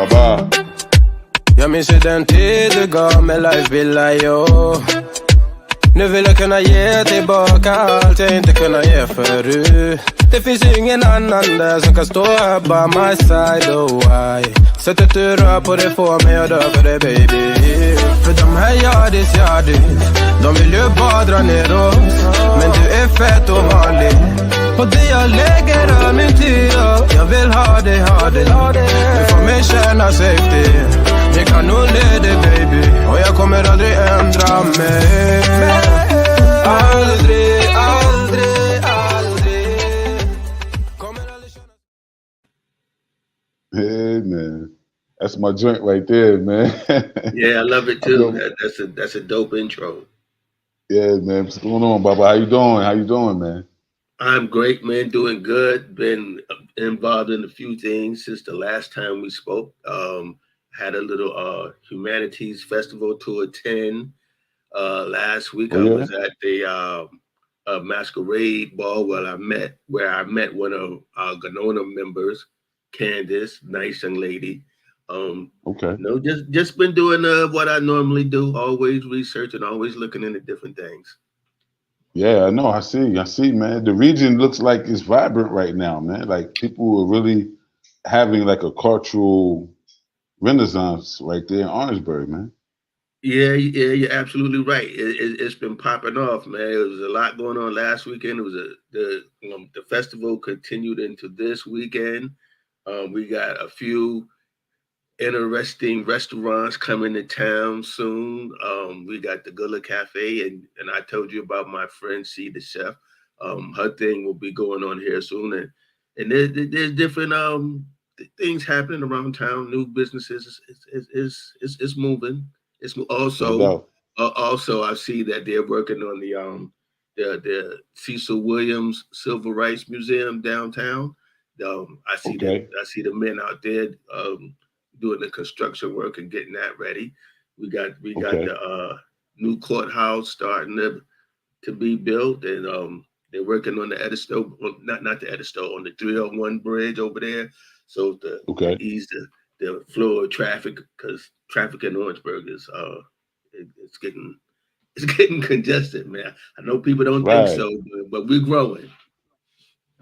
Baba. Jag minns ju den tid du gav mig life villa yo. Nu vill jag kunna ge tillbaka allt jag inte kunna ge förut. Det finns ingen annan där som kan stå här by my side, oh why. Sättet du rör på det får mig att dö för det baby. För de här yardis, de vill ju bara dra ner oss. Men du är fett och vanlig. Och det jag lägger är min tid. Jag vill ha det. Du får mig känna safety. Jag kan nog leda baby. Och jag kommer aldrig ändra mig. Aldrig. Hey man, that's my joint right there, man. Yeah, I love it too. That's a dope intro. Yeah, man. What's going on, Baba? How you doing, man? I'm great, man. Doing good. Been involved in a few things since the last time we spoke. Had a little humanities festival to attend. Last week I was at the masquerade ball where I met one of our Ganona members, Candace, nice young lady. Okay. Just been doing what I normally do, always researching, always looking into different things. Yeah, I know. I see, man. The region looks like it's vibrant right now, man. Like people are really having like a cultural renaissance right there in Orangeburg, man. Yeah, you're absolutely right. It's been popping off, man. There was a lot going on last weekend. It was the festival continued into this weekend. We got a few interesting restaurants coming to town soon. We got the Gullah Cafe, and I told you about my friend C, the chef. Her thing will be going on here soon, and there's different things happening around town. New businesses. It's moving. It's also I see that they're working on the Cecil Williams Civil Rights Museum downtown. I see the men out there doing the construction work and getting that ready. We got the new courthouse starting to be built, and they're working on the Edisto, not the Edisto, on the 301 bridge over there, so to ease the flow of traffic, because traffic in Orangeburg is it's getting congested, man. I know people don't think so, but we're growing.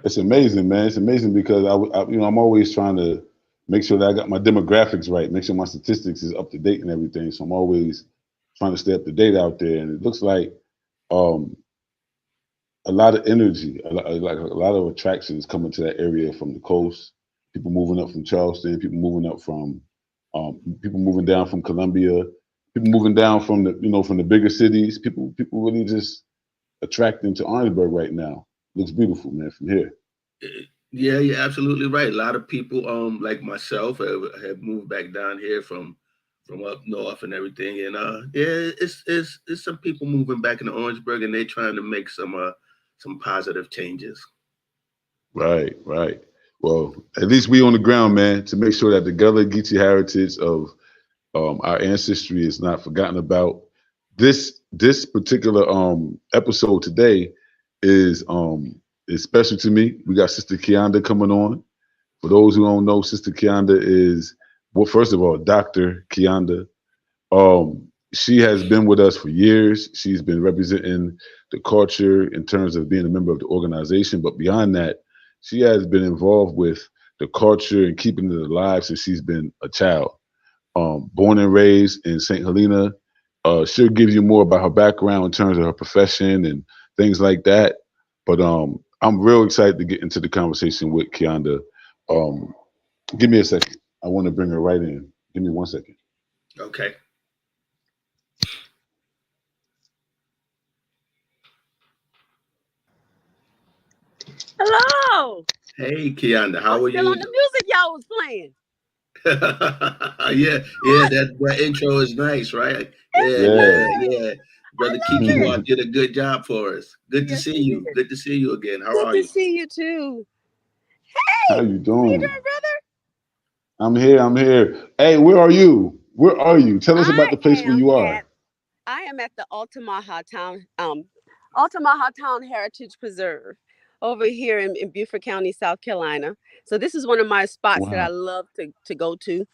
It's amazing, man. It's amazing because I'm always trying to make sure that I got my demographics right, make sure my statistics is up to date and everything. So I'm always trying to stay up to date out there, and it looks like a lot of energy, a lot of attraction is coming to that area from the coast. People moving up from Charleston, people moving up from, people moving down from Columbia, people moving down from the bigger cities. People really just attracting to Orangeburg right now. Looks beautiful, man, from here. Yeah, you're absolutely right. A lot of people, like myself, have moved back down here from up north and everything. And it's some people moving back into Orangeburg, and they're trying to make some positive changes. Right. Well, at least we on the ground, man, to make sure that the Gullah Geechee heritage of our ancestry is not forgotten about. This particular episode today is special to me. We got Sister Keonda coming on. For those who don't know, Sister Keonda is, well, first of all, Dr. Keonda. She has been with us for years. She's been representing the culture in terms of being a member of the organization. But beyond that, she has been involved with the culture and keeping it alive since she's been a child. Born and raised in St. Helena. She'll give you more about her background in terms of her profession and things like that. But I'm real excited to get into the conversation with Keonda. Give me a second. I want to bring her right in. Give me 1 second. Okay. Hello. Hey, Keonda, how are you? Still on the music y'all was playing. yeah, that intro is nice, right? Yeah. Brother Kiki did a good job for us. Good to see you. Good to see you again. How are you? Good to see you too. Hey, how you doing? How you doing, I'm brother? here. Hey, where are you? Tell us about the place where you are. I am at the Altamaha Town Heritage Preserve over here in Beaufort County, South Carolina. So this is one of my spots that I love to go to.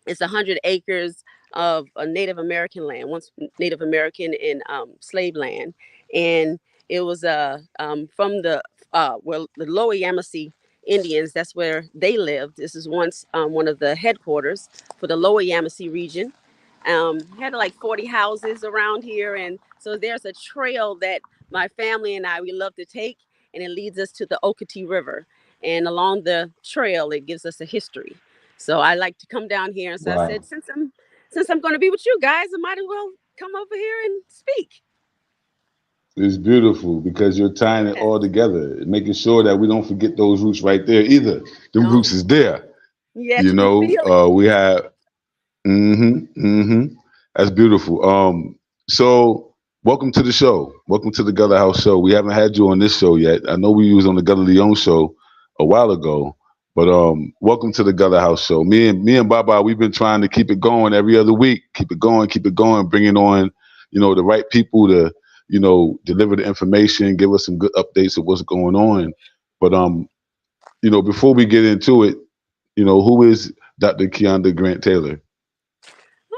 It's 100 acres of a Native American land, once Native American and slave land, and it was from the well, the Lower Yamasee Indians. That's where they lived. This is once one of the headquarters for the Lower Yamasee region. Had like 40 houses around here, and so there's a trail that my family and I we love to take, and it leads us to the Okatee River. And along the trail, it gives us a history. So I like to come down here, and so I Wow. said, since I'm going to be with you guys, I might as well come over here and speak. It's beautiful because you're tying it Yes, all together, making sure that we don't forget those roots right there either. Them roots don't. is there. Yes, You you can know, feel it. we have that's beautiful. So welcome to the show. Welcome to the Gullah House show. We haven't had you on this show yet. I know we was on the Gullah Leon show a while ago, but welcome to the Gullah House show. Me and Baba, we've been trying to keep it going every other week. Keep it going, bringing on, the right people to, deliver the information, give us some good updates of what's going on. But before we get into it, who is Dr. Keonda Grant-Taylor?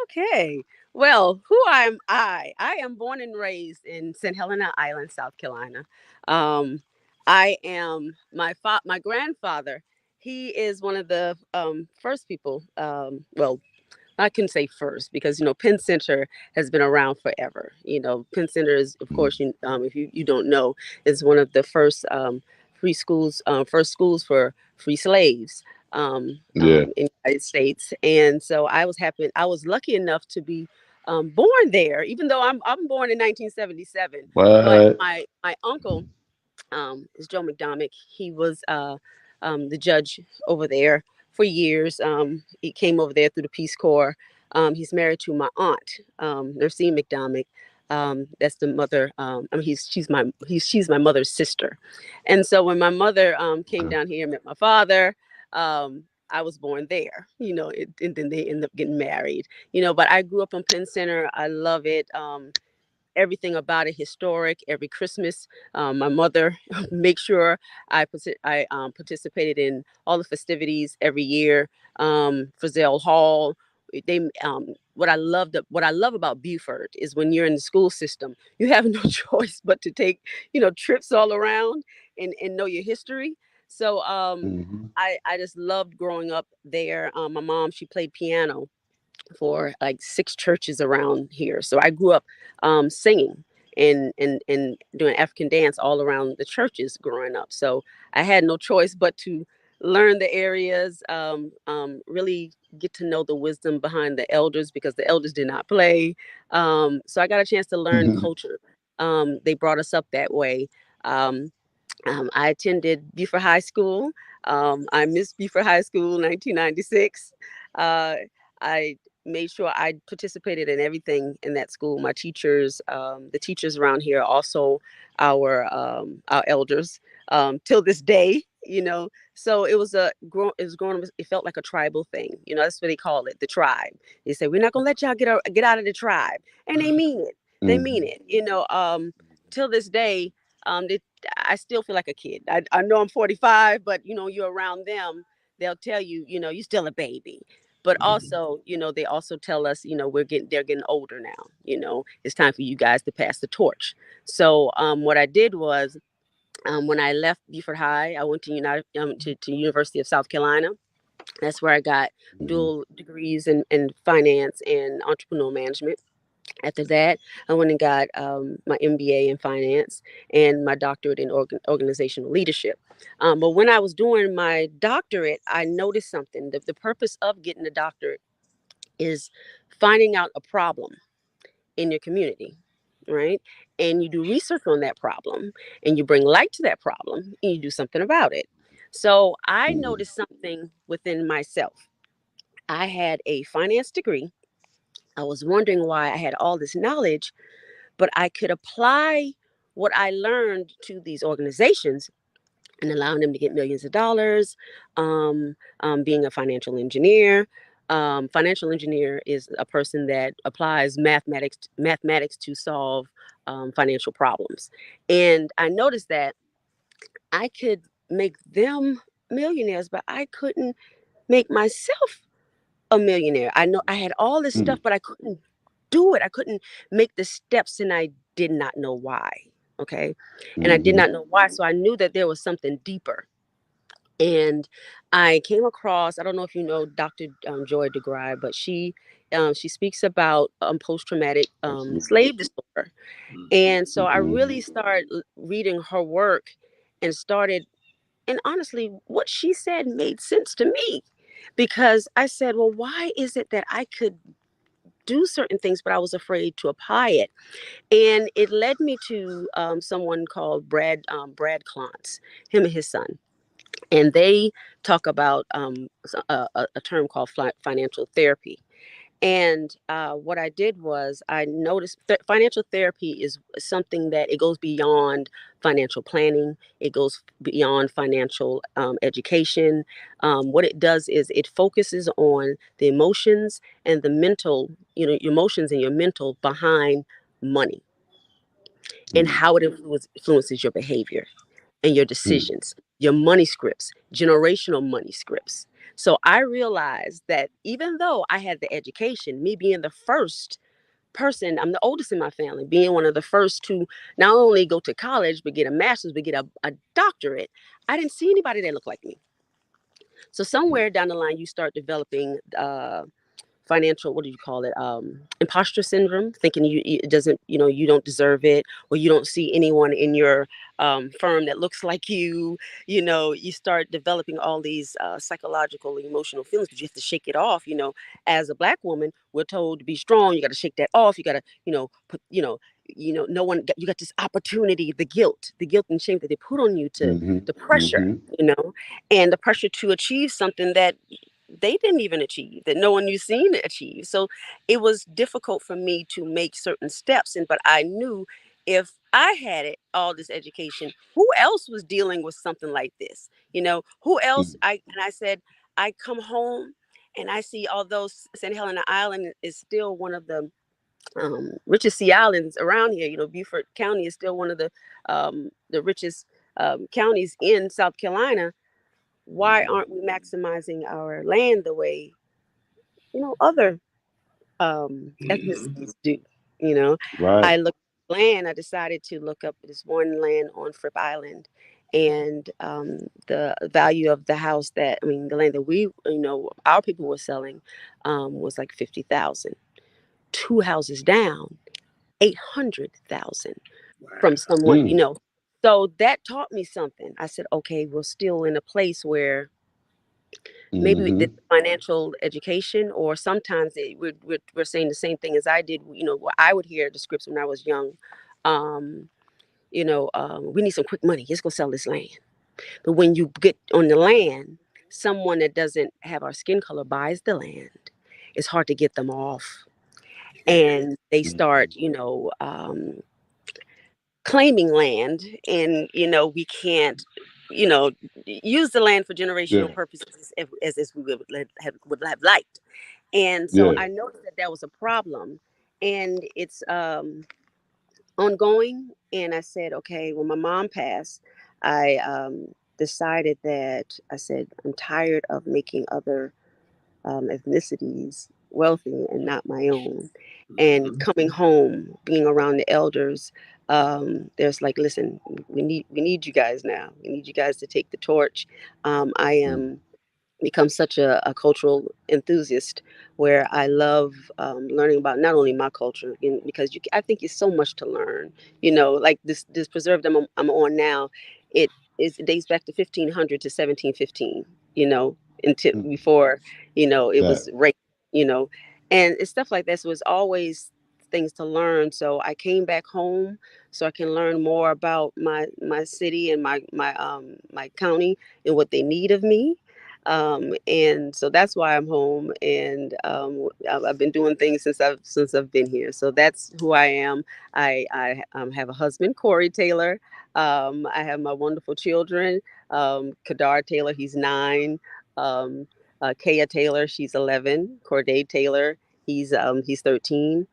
Okay. Well, who am I? I am born and raised in St. Helena Island, South Carolina. Um, I am my grandfather. He is one of the first people. Well, I can say first because Penn Center has been around forever. Penn Center is, of course, if you don't know, is one of the first free schools, first schools for free slaves Yeah. in the United States. And so I was lucky enough to be born there, even though I'm born in 1977. But What? my uncle is Joe McDomick. He was the judge over there for years. He came over there through the Peace Corps. He's married to my aunt, Nursine McDomick. That's the mother. I mean, she's my mother's sister. And so when my mother came Okay. down here and met my father, I was born there. And then they ended up getting married. But I grew up in Penn Center. I love it. Everything about it historic. Every Christmas, my mother make sure I participated in all the festivities every year. For Zell Hall, they what I love about Buford is when you're in the school system, you have no choice but to take trips all around and know your history. So Hmm. I just loved growing up there. My mom, she played piano for like 6 churches around here. So I grew up singing and doing African dance all around the churches growing up. So I had no choice but to learn the areas, really get to know the wisdom behind the elders because the elders did not play. So I got a chance to learn culture. They brought us up that way. Um, I attended Buford High School. I missed Buford High School 1996. Uh, I made sure I participated in everything in that school. My teachers, the teachers around here, are also our elders till this day. So it was it felt like a tribal thing. That's what they call it, the tribe. They say we're not gonna let y'all get out of the tribe, and they mean it. They mean Hmm. it. Till this day, they I still feel like a kid. I know I'm 45, but you're around them, they'll tell you, you're still a baby. But also, they also tell us, they're getting older now. It's time for you guys to pass the torch. So what I did was when I left Buford High, I went to to University of South Carolina. That's where I got Hmm. dual degrees in finance and entrepreneurial management. After that, I went and got my MBA in finance and my doctorate in organizational leadership. But when I was doing my doctorate, I noticed something. The purpose of getting a doctorate is finding out a problem in your community, right? And you do research on that problem and you bring light to that problem and you do something about it. So I Hmm. noticed something within myself. I had a finance degree. I was wondering why I had all this knowledge but I could apply what I learned to these organizations and allowing them to get millions of dollars. Being a financial engineer. Financial engineer is a person that applies mathematics to solve financial problems. And I noticed that I could make them millionaires, but I couldn't make myself a millionaire. I know I had all this stuff, but I couldn't do it. I couldn't make the steps, and I did not know why. Okay. And I did not know why. So I knew that there was something deeper. And I came across, I don't know if you know Dr. Joy DeGry, but she speaks about post-traumatic slave disorder. And so I really started reading her work and started, and honestly, what she said made sense to me, because I said, well, why is it that I could do certain things, but I was afraid to apply it? And it led me to someone called Brad Klontz, him and his son. And they talk about a term called financial therapy. And what I did was I noticed financial therapy is something that it goes beyond financial planning. It goes beyond financial education. What it does is it focuses on the emotions and the mental, your emotions and your mental behind money and how it influences your behavior and your decisions, your money scripts, generational money scripts. So I realized that even though I had the education, me being the first person, I'm the oldest in my family, being one of the first to not only go to college, but get a master's, but get a doctorate, I didn't see anybody that looked like me. So somewhere down the line, you start developing financial, what do you call it, imposter syndrome, thinking it doesn't, you don't deserve it, or you don't see anyone in your firm that looks like you start developing all these psychological emotional feelings, but you have to shake it off. As a Black woman, we're told to be strong. You got to shake that off. You got to put no one you got this opportunity, the guilt and shame that they put on you, to the pressure, and the pressure to achieve something that they didn't even achieve, that no one you've seen achieve. So it was difficult for me to make certain steps. But I knew if I had all this education, who else was dealing with something like this? Who else? I said, I come home and I see, although St. Helena Island is still one of the richest sea islands around here, Beaufort County is still one of the richest counties in South Carolina. Why aren't we maximizing our land the way other ethnicities do? Right. I looked at land. I decided to look up this one land on Fripp Island, and the value of the house the land that we our people were selling was like 50,000. 2 houses down, 800,000 from someone. So that taught me something. I said, okay, we're still in a place where maybe the financial education, or sometimes we're saying the same thing as I did. What I would hear the scripts when I was young. We need some quick money. Let's go sell this land. But when you get on the land, someone that doesn't have our skin color buys the land. It's hard to get them off, and they start, claiming land, and we can't, use the land for generational purposes as we would have liked. And so I noticed that was a problem, and it's ongoing. And I said, okay, when my mom passed, I decided that I said, I'm tired of making other ethnicities wealthy and not my own. And coming home, being around the elders, there's like, listen, we need you guys now. We need you guys to take the torch. I am become such a cultural enthusiast, where I love learning about not only my culture, because I think there's so much to learn. Like this preserve I'm on now, it dates back to 1500 to 1715. Until before it was right. And it's stuff like that. So it's always things to learn. So I came back home so I can learn more about my city and my county and what they need of me. And so that's why I'm home, and I've been doing things since I've been here. So that's who I am. I have a husband, Corey Taylor. I have my wonderful children, Kadar Taylor, he's 9. Kaya Taylor, she's 11. Corday Taylor, he's 13.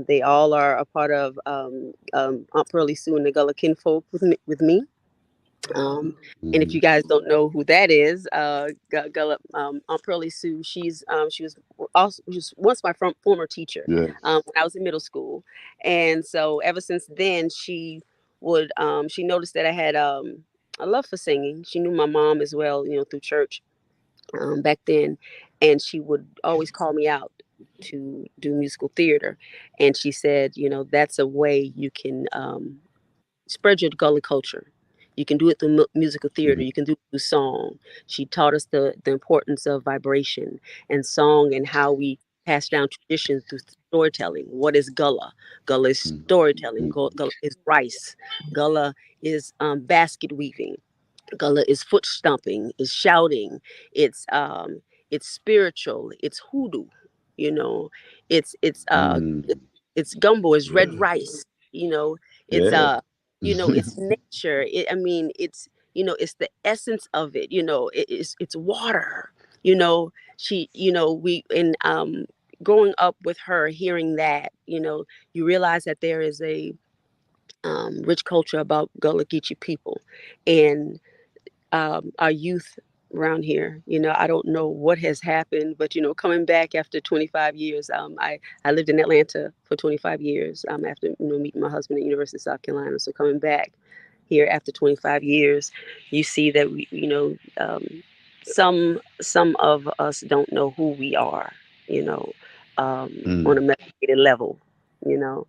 They all are a part of Aunt Pearlie Sue and the Gullah kinfolk with me. Um, and if Mhm. you guys don't know who that is, Gullah, Aunt Pearlie Sue, she was also was once my former teacher Yes. when I was in middle school, and so ever since then she noticed that I had a love for singing. She knew my mom as well, through church back then, and she would always call me out to do musical theater, and she said, that's a way you can spread your Gullah culture. You can do it through musical theater. Mhm. You can do it through song. She taught us the importance of vibration and song and how we pass down traditions through storytelling. What is Gullah? Gullah is Mhm. storytelling. Mhm. Gullah is rice. Gullah is basket weaving. Gullah is foot stomping, is shouting, it's spiritual, it's hoodoo, you know, it's it's uh Mm. it's gumbo, it's red Yeah. rice, you know, it's Yeah. it's nature. I mean, it's the essence of it, it's water, we in growing up with her, hearing that, you realize that there is a rich culture about Gullah Geechee people, and our youth around here. I don't know what has happened, but coming back after 25 years, I lived in Atlanta for 25 years after meeting my husband at University of South Carolina. So coming back here after 25 years, you see that we, some of us don't know who we are. On a Mm. meditated level. You know,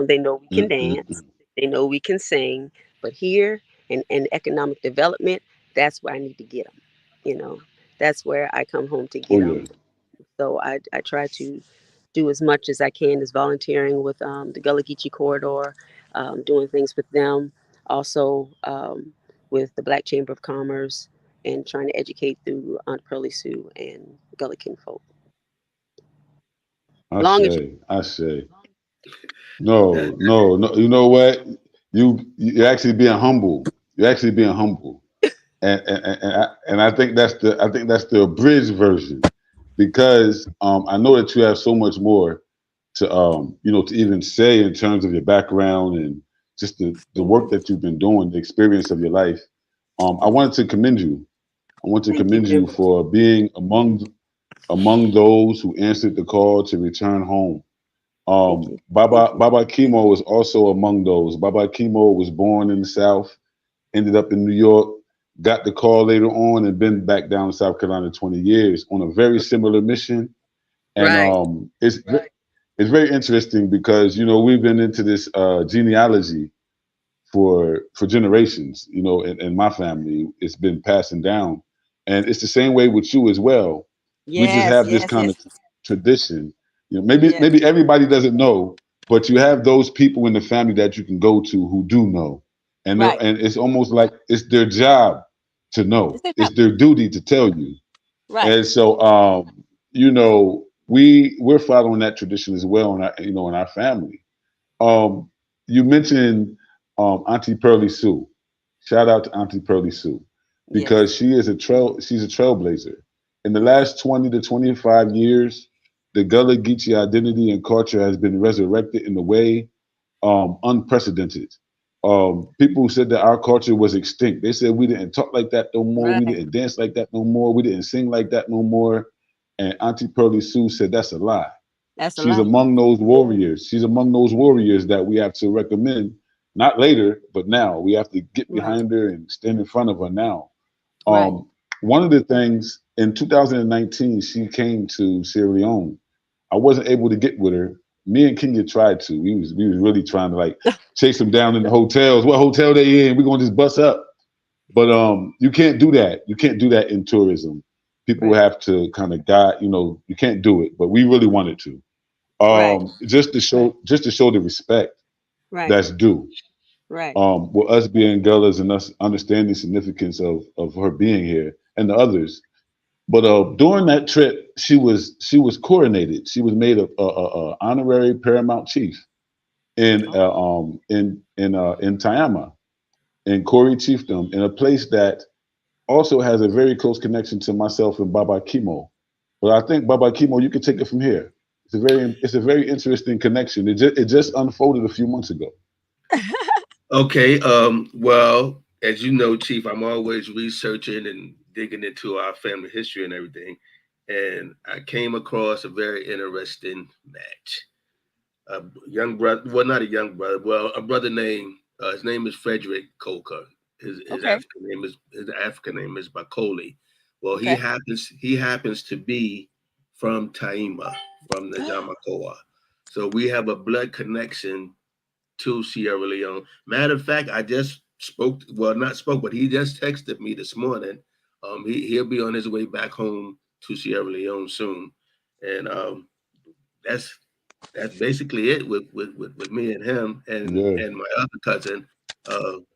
they know we can Mm, mm, dance, mm. they know we can sing, but here in economic development, that's where I need to get them. You know, that's where I come home to Oh get yeah. them. So I try to do as much as I can as volunteering with the Gullah Geechee Corridor, doing things with them, also with the Black Chamber of Commerce, and trying to educate through Aunt Pearlie Sue and Gullah Kinfolk. I Long as you, say. I say. No, no, no. You know what? You're actually being humble. You're actually being humble, and I think that's the abridged version, because I know that you have so much more to to even say in terms of your background and just the work that you've been doing, the experience of your life. I wanted to commend you. I want to thank you commend very you much. for being among those who answered the call to return home. Thank you. Thank you. Baba Kimo was also among those. Baba Kimo was born in the South, ended up in New York, got the call later on, and been back down in South Carolina 20 years on a very similar mission. And Right. it's very interesting because we've been into this genealogy for generations. In my family, it's been passing down, and it's the same way with you as well. We just Yes. have this Yes. kind Yes. of tradition. Maybe Yes. maybe everybody doesn't know, but you have those people in the family that you can go to who do know, and Right. it's almost like it's their job to know. It's their It's job. their duty to tell you. Right. And so, we're following that tradition as well in our family. Um, you mentioned Auntie Pearlie Sue. Shout out to Auntie Pearlie Sue, Yes. because she's a trailblazer. In the last 20 to 25 years, the Gullah Geechee identity and culture has been resurrected in a way unprecedented. People said that our culture was extinct. They said we didn't talk like that no more. We Right. didn't dance like that no more. We didn't sing like that no more. And Auntie Pearlie Sue said that's a lie. That's a She's lie. among those warriors. She's among those warriors that we have to recommend, not later, but now. We have to get Right. behind her and stand in front of her now. Right. One of the things in 2019, she came to Sierra Leone. I wasn't able to get with her. Me and Kenya tried to. We was really trying to like chase them down in the hotels. What hotel they in? We're gonna just bust up. But you can't do that. You can't do that in tourism. People Right. have to kind of guide. You can't do it. But we really wanted to. Right. Just to show the respect Right. that's due. Right. With us being Gullas and us understanding the significance of her being here and the others. But during that trip, she was coronated. She was made a honorary paramount chief in Tayama, in Kori chiefdom, in a place that also has a very close connection to myself and Baba Kimo. But I think Baba Kimo, you can take it from here. It's a very interesting connection. It just unfolded a few months ago. Okay. Well, as you know, Chief, I'm always researching and digging into our family history and everything. And I came across a very interesting match. A young brother, well, not a young brother, well, a brother named his name is Frederick Coker. Okay. His African name is Bakoli. Well, Okay. he happens to be from Taima, from the Yamakoa. So we have a blood connection to Sierra Leone. Matter of fact, I just spoke, well, not spoke, but he just texted me this morning. He'll be on his way back home to Sierra Leone soon. And that's that's basically it with me and him Yeah. and my other cousin,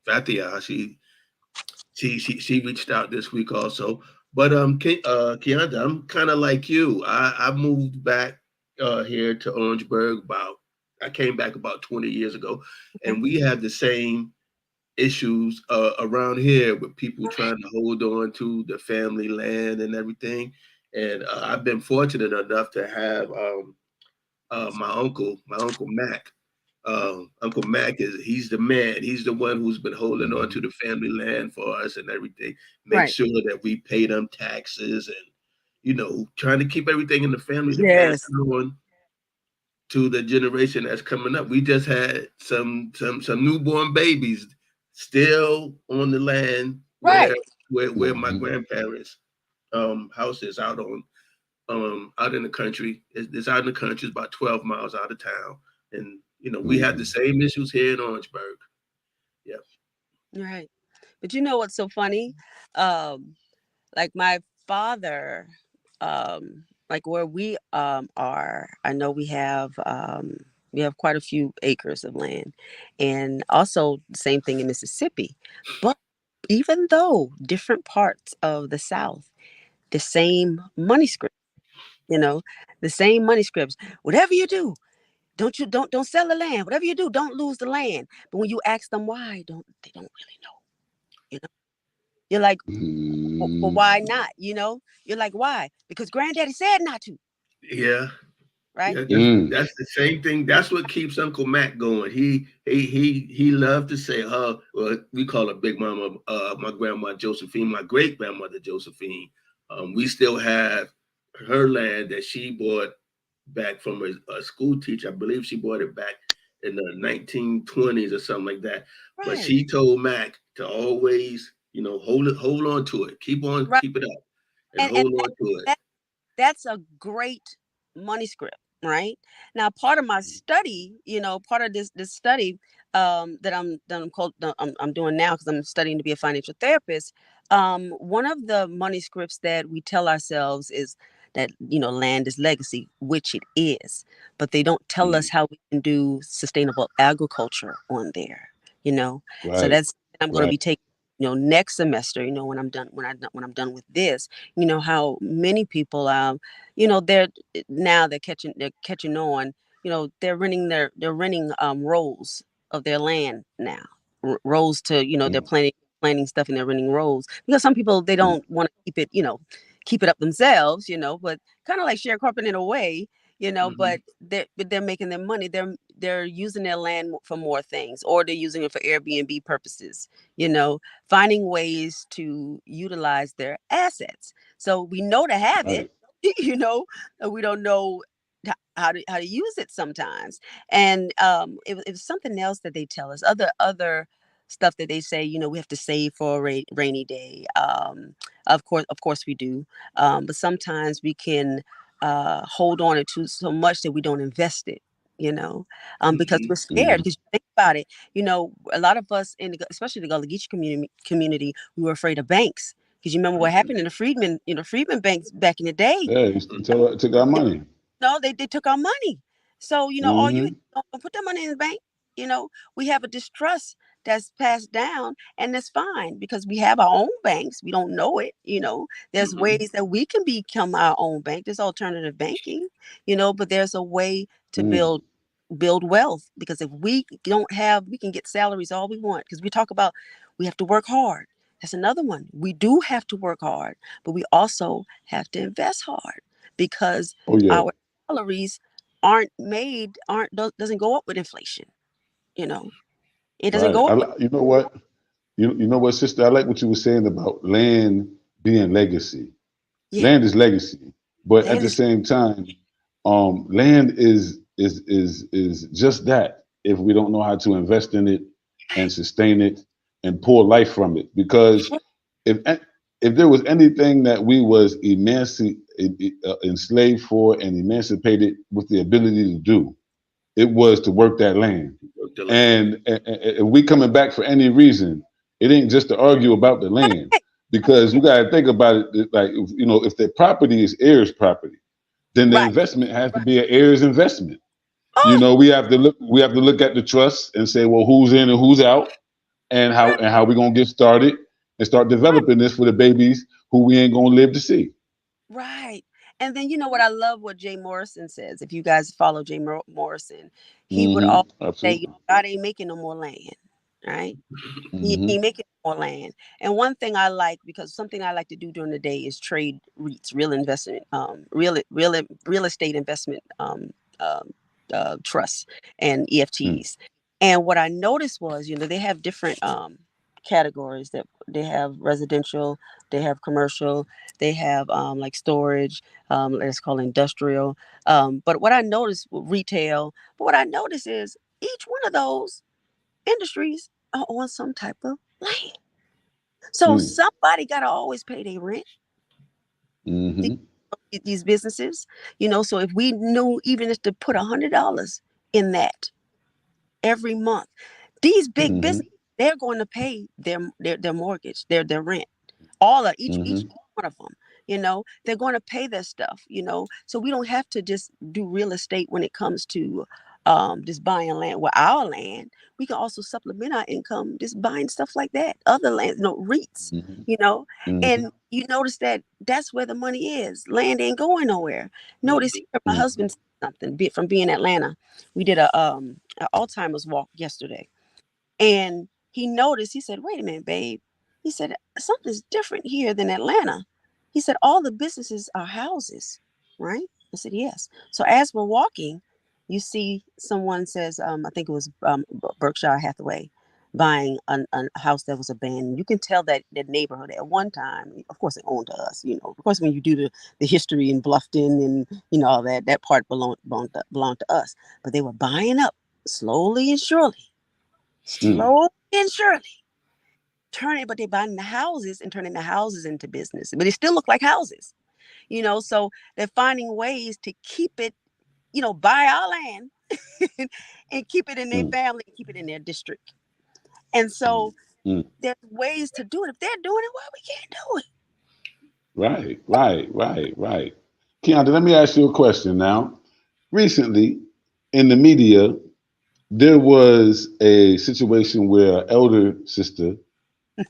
Fatia. She reached out this week also. But Keonda, I'm kind of like you. I moved back here to Orangeburg I came back about 20 years ago, Okay. and we have the same issues around here with people trying to hold on to the family land and everything. And I've been fortunate enough to have my uncle Mac. Uncle Mac he's the man. He's the one who's been holding on to the family land for us and everything. Make Right. sure that we pay them taxes and trying to keep everything in the family to pass Yes. it on to the generation that's coming up. We just had some newborn babies still on the land where Right. where my Mhm. grandparents' house is out in the country. It's out in the country. It's about 12 miles out of town, and we have the Mhm. same issues here in Orangeburg. Yeah. Right. But you know what's so funny? Um, like my father, like where we are, I know we have quite a few acres of land, and also the same thing in Mississippi. But even though different parts of the South, the same money script, you know, the same money scripts. Whatever you do, don't sell the land. Whatever you do, don't lose the land. But when you ask them why, they don't really know. You know, you're like, well, Mhm. why not? You're like, why? Because granddaddy said not to, Yeah. right? Yeah, Mm. that's the same thing. That's what keeps Uncle Mac going. He loved to say, well, we call her Big Mama, my grandma Josephine, my great grandmother Josephine. We still have her land that she bought back from a school teacher. I believe she bought it back in the 1920s or something like that. But Right. she told Mac to always, hold on to it, Right. keep it up, and And hold on to it. that that's a great money script, right? Now, part of my study, part of this study I'm doing now because I'm studying to be a financial therapist. One of the money scripts that we tell ourselves is that land is legacy, which it is, but they don't tell us Mm. how we can do sustainable agriculture on there. You know, so Right. that's I'm going to Right. be taking next semester. When I'm done when I'm done with this. How many people they're catching on. They're renting rolls of their land now. Rolls to they're Mm. planting stuff and they're renting rolls because some people they Mm. don't want to keep it up themselves, but kind of like sharecropping in a way. Hmm. But they're making their money. They're using their land for more things, or they're using it for Airbnb purposes. Finding ways to utilize their assets. So we know to have it, Right. and we don't know how to use it sometimes. And it was something else that they tell us. Other stuff that they say, we have to save for a rainy day. Of course we do. But sometimes we can hold on it to so much that we don't invest it. Because Hmm. we're scared. Mhm. Because you think about it, a lot of us especially the Gullah Geechee community, we were afraid of banks. Because you remember what happened in the Freedmen banks back in the day. Yeah. Took our money. No, they took our money. So, all you Mhm. don't put that money in the bank. We have a distrust that's passed down, and that's fine because we have our own banks. We don't know it. There's Hmm. ways that we can become our own bank. There's alternative banking, but there's a way to Mm. build wealth, because if we don't have, we can get salaries all we want, because we talk about we have to work hard. That's another one. We do have to work hard, but we also have to invest hard, because Oh yeah. our salaries doesn't go up with inflation. you know it doesn't Right. go up You know what? You know what, sister? I like what you were saying about land being legacy. Yeah, Land is legacy, but at land the is same time, land is just that. If we don't know how to invest in it and sustain it and pull life from it, because if if there was anything that we was enslaved for and emancipated with the ability to do, it was to work that land. The land. And if we coming back for any reason, it ain't just to argue about the land, because you got to think about it. Like, if the property is heirs property, then the right. investment has to be an heirs investment. Oh, We have to look at the trust and say, well, who's in and who's out, and right, how we gonna get started and start right, developing this for the babies who we ain't gonna live to see. right. And then you know what I love what Jay Morrison says. If you guys follow Jay Morrison, he would always say, Absolutely. "God ain't making no more land, right? He Hmm. ain't making no more land." And one thing I like, because something I like to do during the day is trade REITs, real investment, real estate investment um, trusts and EFTs. And what I noticed was, they have different categories. That they have residential, they have commercial, they have like storage, let's call it industrial. But what I noticed with retail, but what I noticed is each one of those industries are on some type of land. So Mm. somebody got to always pay their rent. the- Hmm. These businesses, so if we knew even if to put $100 in that every month, these big Hmm. businesses, they're going to pay their mortgage, their rent, all of each Hmm. one of them. They're going to pay their stuff. So we don't have to just do real estate when it comes to just buying land. Well, our land, we can also supplement our income just buying stuff like that, other land, REITs. Hmm. you know Hmm. and you notice that that's where the money is. Land ain't going nowhere. Notice here, my Mm. husband said something from being in Atlanta. We did a Alzheimer's walk yesterday, and he noticed, he said, "Wait a minute, babe." He said, "Something's different here than Atlanta." He said, "All the businesses are houses, right?" I said, "Yes." So as we're walking, you see someone says, I think it was Berkshire Hathaway buying a house that was abandoned. You can tell that the neighborhood at one time, of course, it owned to us. Of course, when you do the history in Bluffton and all that part belonged to us. But they were buying up slowly and surely, Mm. slowly and surely, but they're buying the houses and turning the houses into business. But they still look like houses, so they're finding ways to keep it, buy our land and keep it in their Mm. family, keep it in their district. And so Mm. there's ways to do it. If they're doing it, why we can't do it? Right, right, right, right. Keonda, let me ask you a question now. Recently, in the media, there was a situation where an elder sister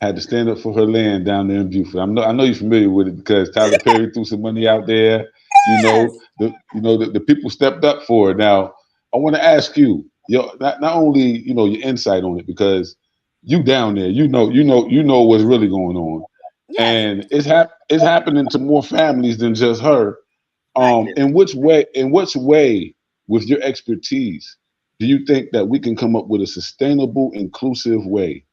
had to stand up for her land down there in Buford. I know you're familiar with it because Tyler Perry threw some money out there. Yes. The people stepped up for it. Now, I want to ask you, not only your insight on it, because you down there, you know what's really going on, Yes. and it's happening to more families than just her. Right. In which way, with your expertise, do you think that we can come up with a sustainable, inclusive way?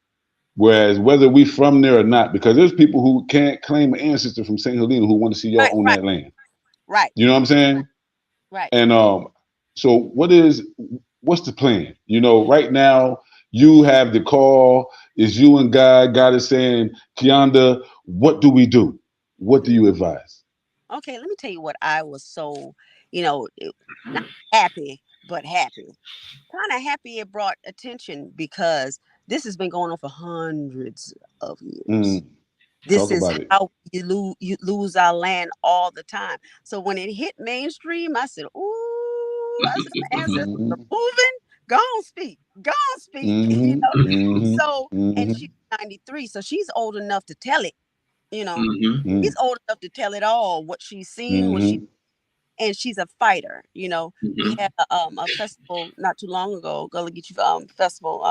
Whereas whether we from there or not, because there's people who can't claim an ancestor from St. Helena who want to see y'all Right. own Right. that land. Right. You know what I'm saying? Right. And so what's the plan? Right now you have the call. Is you and God is saying, Keonda, what do we do? What do you advise? Okay. Let me tell you what I was so, not happy, but happy. Kind of happy it brought attention because this has been going on for hundreds of years. Mm, This talk is about it. how you lose our land all the time. So when it hit mainstream, I said, "Ooh," I said, "My ancestors are Hmm. moving. Go on, speak. Go on, speak." Hmm. Hmm. So, and Hmm. she's 93, so she's old enough to tell it. You know, Mm-hmm. she's old enough to tell it all. What she's seen, Hmm. and she's a fighter. We Mm-hmm. had a festival not too long ago, Gullah Geechee festival.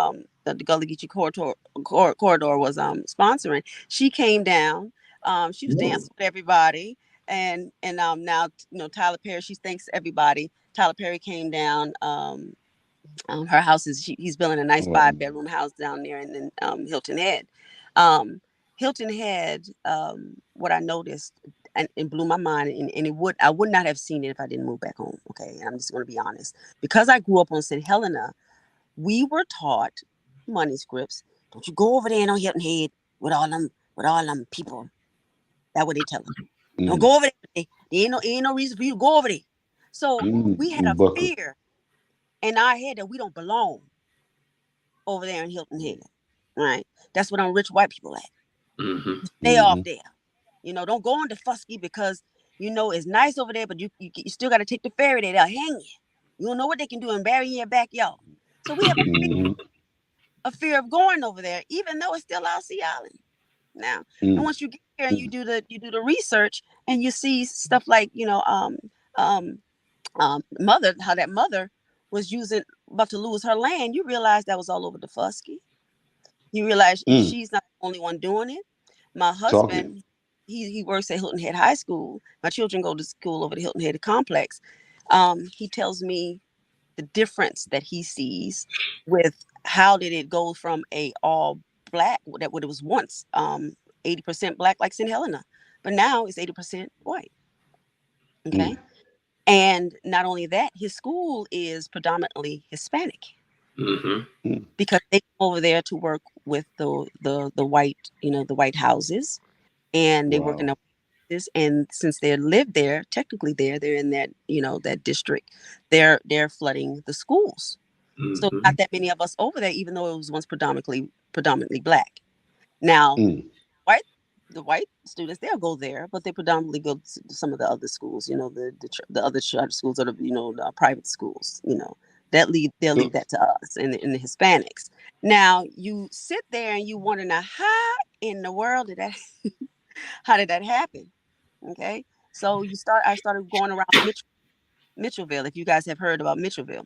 That the Gullah Geechee corridor was sponsoring. She came down. She was Whoa. dancing with everybody, and now Tyler Perry. She thanks everybody. Tyler Perry came down. Her house he's building a nice Wow. 5-bedroom house down there in Hilton Head. Hilton Head, what I noticed and blew my mind, and I would not have seen it if I didn't move back home. Okay, and I'm just going to be honest, because I grew up on St. Helena. We were taught money scripts. Don't you go over there on Hilton Head with all them people. That's what they tell them. Don't go over there. There ain't no reason for you to go over there. So we had a fear in our head that we don't belong over there in Hilton Head. Right? That's what them rich white people at. Stay off there. Don't go on to Fusky because it's nice over there, but you still got to take the ferry there. They'll hang you. You don't know what they can do and bury you in your backyard. So we have a fear of going over there, even though it's still our Sea Island now. And once you get there and you do the research and you see stuff like mother, how that mother was about to lose her land, you realize that was all over the Fusky. You realize she's not the only one doing it. My husband, he works at Hilton Head High School. My children go to school over the Hilton Head complex. He tells me the difference that he sees with how did it go from a all black, that what it was once 80% black like St. Helena, but now it's 80% white. Okay. And not only that, his school is predominantly Hispanic because they come over there to work with the white, the white houses, and they work in this. And since they live there, technically they're in that, that district, they're flooding the schools. So not that many of us over there, even though it was once predominantly black. Now, the white students, they'll go there, but they predominantly go to some of the other schools, the other charter schools or the private schools, they'll leave that to us and the Hispanics. Now you sit there and you wonder, now how in the world did that how did that happen? Okay, so I started going around Mitchellville. If you guys have heard about Mitchellville,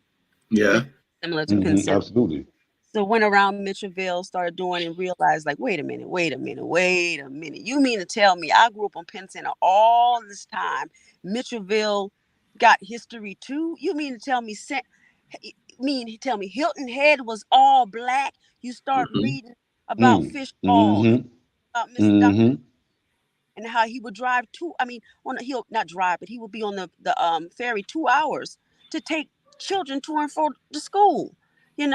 similar to Penn Center. Absolutely. So went around Mitchellville, started doing, and realized, like, wait a minute. You mean to tell me I grew up on Penn Center all this time? Mitchellville got history too? You mean to tell me Hilton Head was all black? You start reading about Fish Hall, about Mr. Dr. And how he would drive he'll not drive, but he would be on the ferry 2 hours to take children to and fro to school, even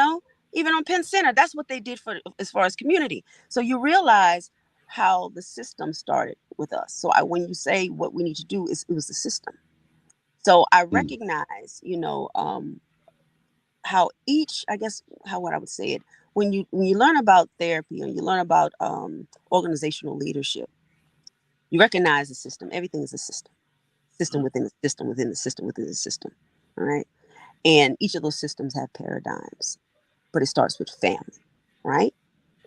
on Penn Center. That's what they did as far as community. So you realize how the system started with us. So when you say what we need to do, it was the system. So I recognize, how what I would say it, when you learn about therapy and you learn about organizational leadership, you recognize the system. Everything is a system within the system, within the system, within the system. All right. And each of those systems have paradigms, but it starts with family, right?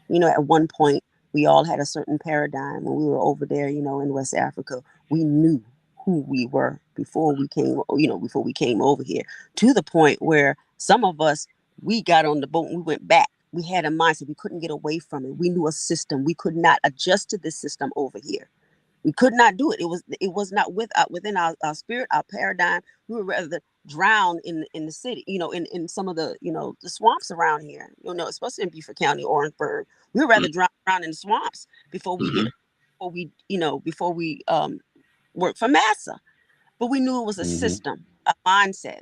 At one point, we all had a certain paradigm when we were over there, in West Africa. We knew who we were before we came over here, to the point where some of us, we got on the boat and we went back. We had a mindset. We couldn't get away from it. We knew a system. We could not adjust to this system over here. We could not do it. It was not within our spirit, our paradigm. We would rather drown in the city, in some of the, the swamps around here, especially in Beaufort County, Orangeburg. We would rather drown in the swamps before we work for massa. But we knew it was a system, a mindset.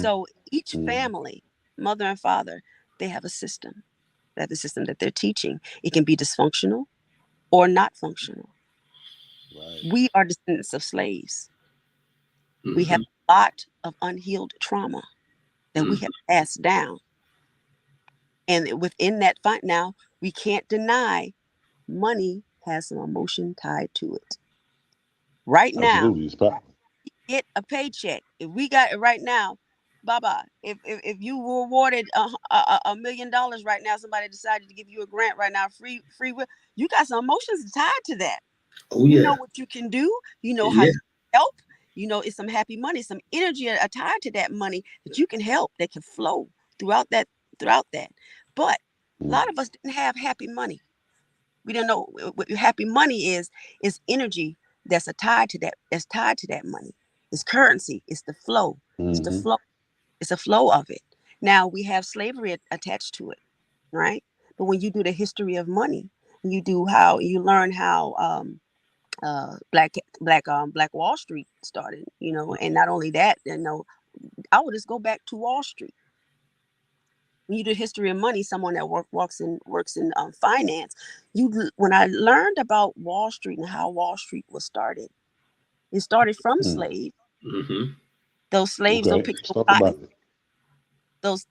So each family, mother and father, they have a system. They have the system that they're teaching. It can be dysfunctional or not functional. Right. We are descendants of slaves. We have a lot of unhealed trauma that we have passed down. And within that fight now, we can't deny money has some emotion tied to it. Right now, get a paycheck. If we got it right now, Baba, if you were awarded $1 million right now, somebody decided to give you a grant right now, free will, you got some emotions tied to that. Oh, yeah. You know what you can do. You know how you help. It's some happy money, some energy tied to that money that you can help, that can flow throughout that. But a lot of us didn't have happy money. We don't know what happy money is energy that's tied to that. That's tied to that money. It's currency. It's the flow. It's the flow. It's a flow of it. Now we have slavery attached to it, right? But when you do the history of money, You learn how Black Wall Street started, and not only that, I would just go back to Wall Street. When you do history of money, someone that works in finance, when I learned about Wall Street and how Wall Street was started, it started from slaves. Mm-hmm. Those slaves don't pick no cotton. Those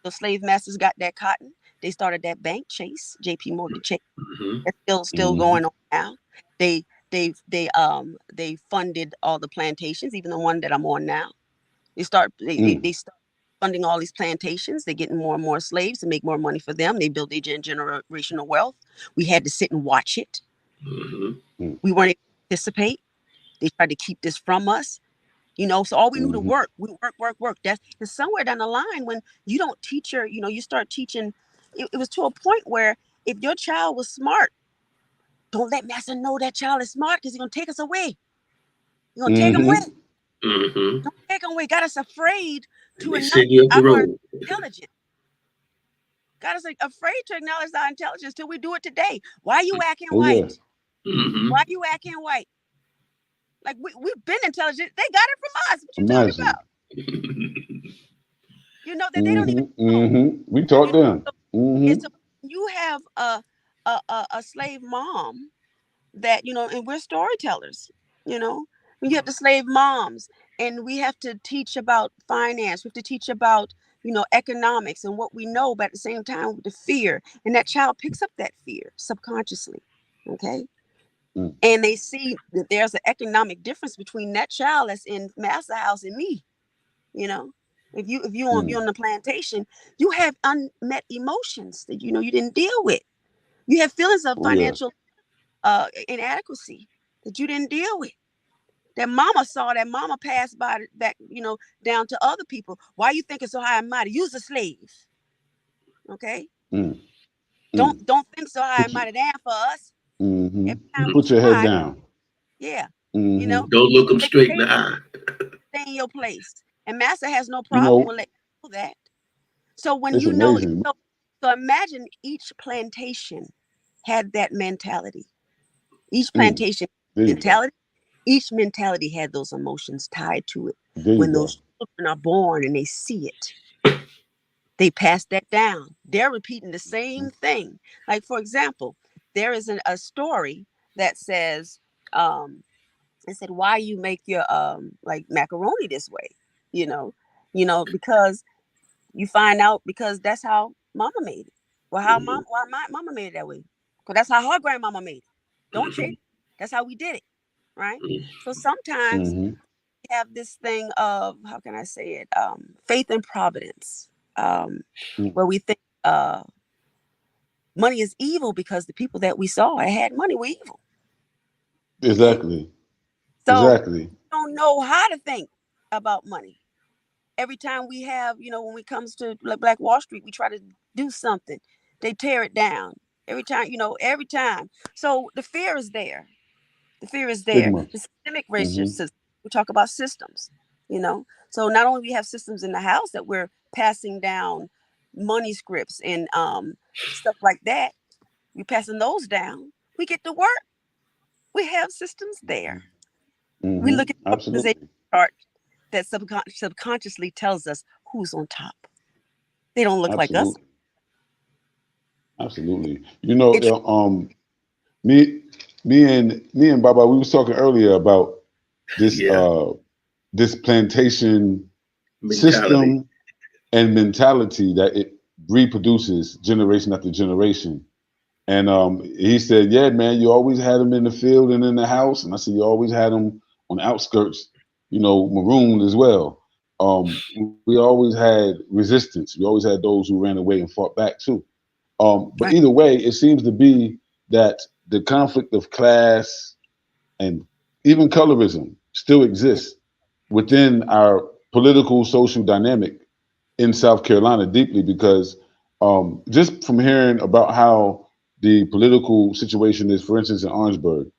slave masters got that cotton. They started that bank, Chase, J.P. Morgan Chase. Mm-hmm. It's still going on now. They funded all the plantations, even the one that I'm on now. They start funding all these plantations. They're getting more and more slaves to make more money for them. They build their generational wealth. We had to sit and watch it. Mm-hmm. We weren't able to participate. They tried to keep this from us. So all we knew to work. We work. That's somewhere down the line when you don't teach you start teaching. It was to a point where if your child was smart, don't let master know that child is smart because he's going to take us away. You're going to take them away. Mm-hmm. Don't take them away. Got us afraid to acknowledge our intelligence. Got us afraid to acknowledge our intelligence till we do it today. Why are you acting white? Yeah. Mm-hmm. Why are you acting white? Like we've been intelligent. They got it from us. What you talking about? That they don't even know. We taught them. And so you have a slave mom that, and we're storytellers, when you have the slave moms, and we have to teach about finance. We have to teach about, economics and what we know, but at the same time with the fear. And that child picks up that fear subconsciously. Okay. And they see that there's an economic difference between that child that's in master house and me. If you're on the plantation, you have unmet emotions that you didn't deal with. You have feelings of financial inadequacy that you didn't deal with. That mama saw, that mama passed by that, down to other people. Why you thinking so high and mighty? You's a slave. Okay. Don't think so high and mighty down for us. Put your head down. Yeah. Don't look them straight in the eye. Stay in your place. And master has no problem with letting you know that. So when so imagine each plantation had that mentality. Each plantation mentality, each mentality had those emotions tied to it. When those children are born and they see it, they pass that down. They're repeating the same thing. Like, for example, there is a story that says, it said, why you make your like macaroni this way, because you find out because that's how mama made it. Well, why my mama made it that way? Because that's how her grandmama made it. Don't change. That's how we did it, right? So sometimes we have this thing of, how can I say it? Faith and providence, where we think money is evil because the people that we saw had money were evil. Exactly. So we don't know how to think about money. Every time we have, when it comes to Black Wall Street, we try to do something. They tear it down. Every time. So the fear is there. The fear is there. Stigma. The systemic racial system. We talk about systems, So not only we have systems in the house that we're passing down money scripts and stuff like that. We're passing those down. We get to work. We have systems there. We look at the organization chart that subconsciously tells us who's on top. They don't look like us. Absolutely. Me and Baba, we was talking earlier about this this plantation system and mentality that it reproduces generation after generation. And he said, yeah, man, you always had them in the field and in the house. And I said, you always had them on the outskirts, marooned as well. We always had resistance. We always had those who ran away and fought back too. But either way, it seems to be that the conflict of class and even colorism still exists within our political, social dynamic in South Carolina deeply, because just from hearing about how the political situation is, for instance, in Orangeburg,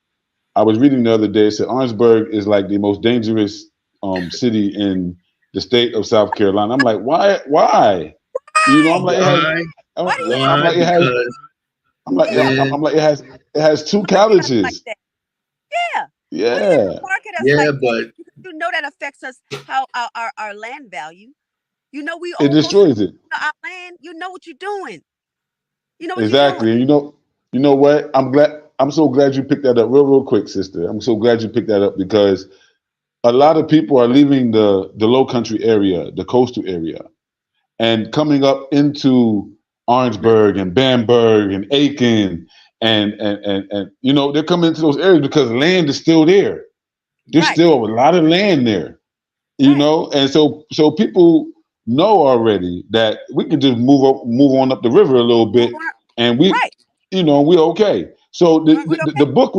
I was reading the other day, it said Orangeburg is like the most dangerous city in the state of South Carolina. I'm like, why? I'm like, why? I'm like, Yeah, I'm like, it has two market us like colleges. that. Yeah. Why do you have to Yeah, market us Yeah, like that? but Because you know that affects us, how our land value. You know we it own most of destroys it. our land. You know what you're doing. You know what you're doing. Exactly. And you know what? I'm so glad you picked that up real quick, sister. I'm so glad you picked that up because a lot of people are leaving the low country area, the coastal area, and coming up into Orangeburg and Bamberg and Aiken and they're coming into those areas because land is still there. There's Right. still a lot of land there, Right. and so people know already that we can just move on up the river a little Move bit, on. and Right. we're okay. So We the okay? book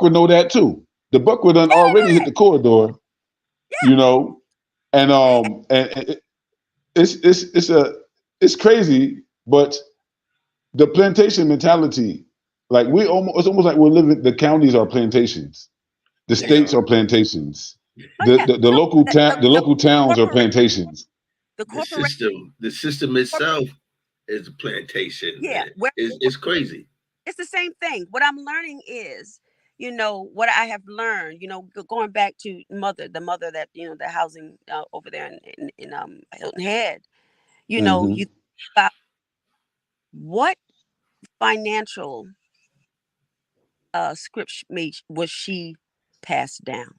would know that too. The book would done Yeah, they already know hit that. the corridor, Yeah. you know, and it's crazy, but the plantation mentality, like it's almost like we're living. The counties are plantations, the they states are. are plantations, Oh yeah. the No, local town, the the local towns are corporate plantations. the The corporate system, the system itself is a plantation, yeah, man. where It's crazy. it's the same thing. What I'm learning is, what I have learned, going back to the mother that, the housing over there in Hilton Head, you Hmm. think about what financial script was she passed down.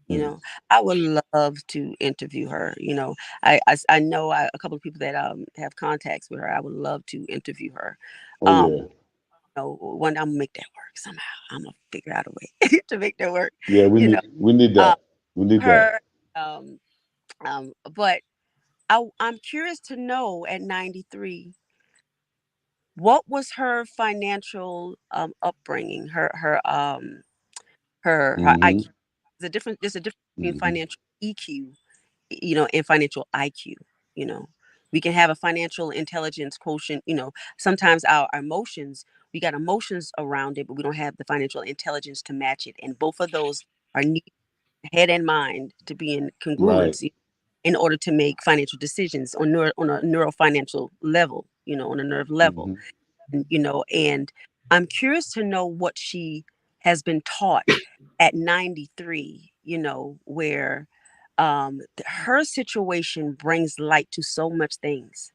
You know, I would love to interview her. I know a couple of people that have contacts with her. I would love to interview her. Oh Um, yeah, One day I'm gonna make that work somehow. I'm gonna figure out a way to make that work. yeah. You know, We need um, that. We need that. her. But I'm curious to know at 93, what was her financial upbringing, her IQ. Hmm. There's a difference between Hmm. financial EQ, and financial IQ. You know, we can have a financial intelligence quotient. Sometimes our emotions, we got emotions around it, but we don't have the financial intelligence to match it. And both of those are needed, head and mind, to be in Right. congruence in order to make financial decisions on a neurofinancial level, on a nerve level. Hmm. And I'm curious to know what she has been taught at 93, where her situation brings light to so much things,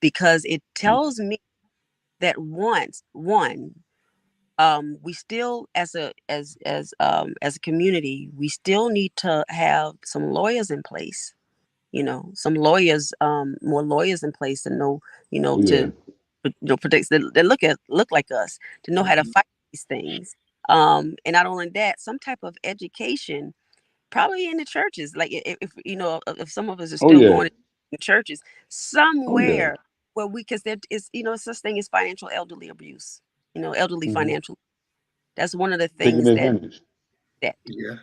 because it tells me that we still, as a community, we still need to have some lawyers in place, some lawyers, more lawyers in place to know, Oh yeah. to protect, that look like us, to know how to fight these things. And not only that, some type of education, probably in the churches. Like, if some of us are Oh still yeah. going to churches Oh yeah. somewhere, where because there is, such thing as financial elderly abuse, elderly Hmm. financial. That's one of the Taking things advantage. that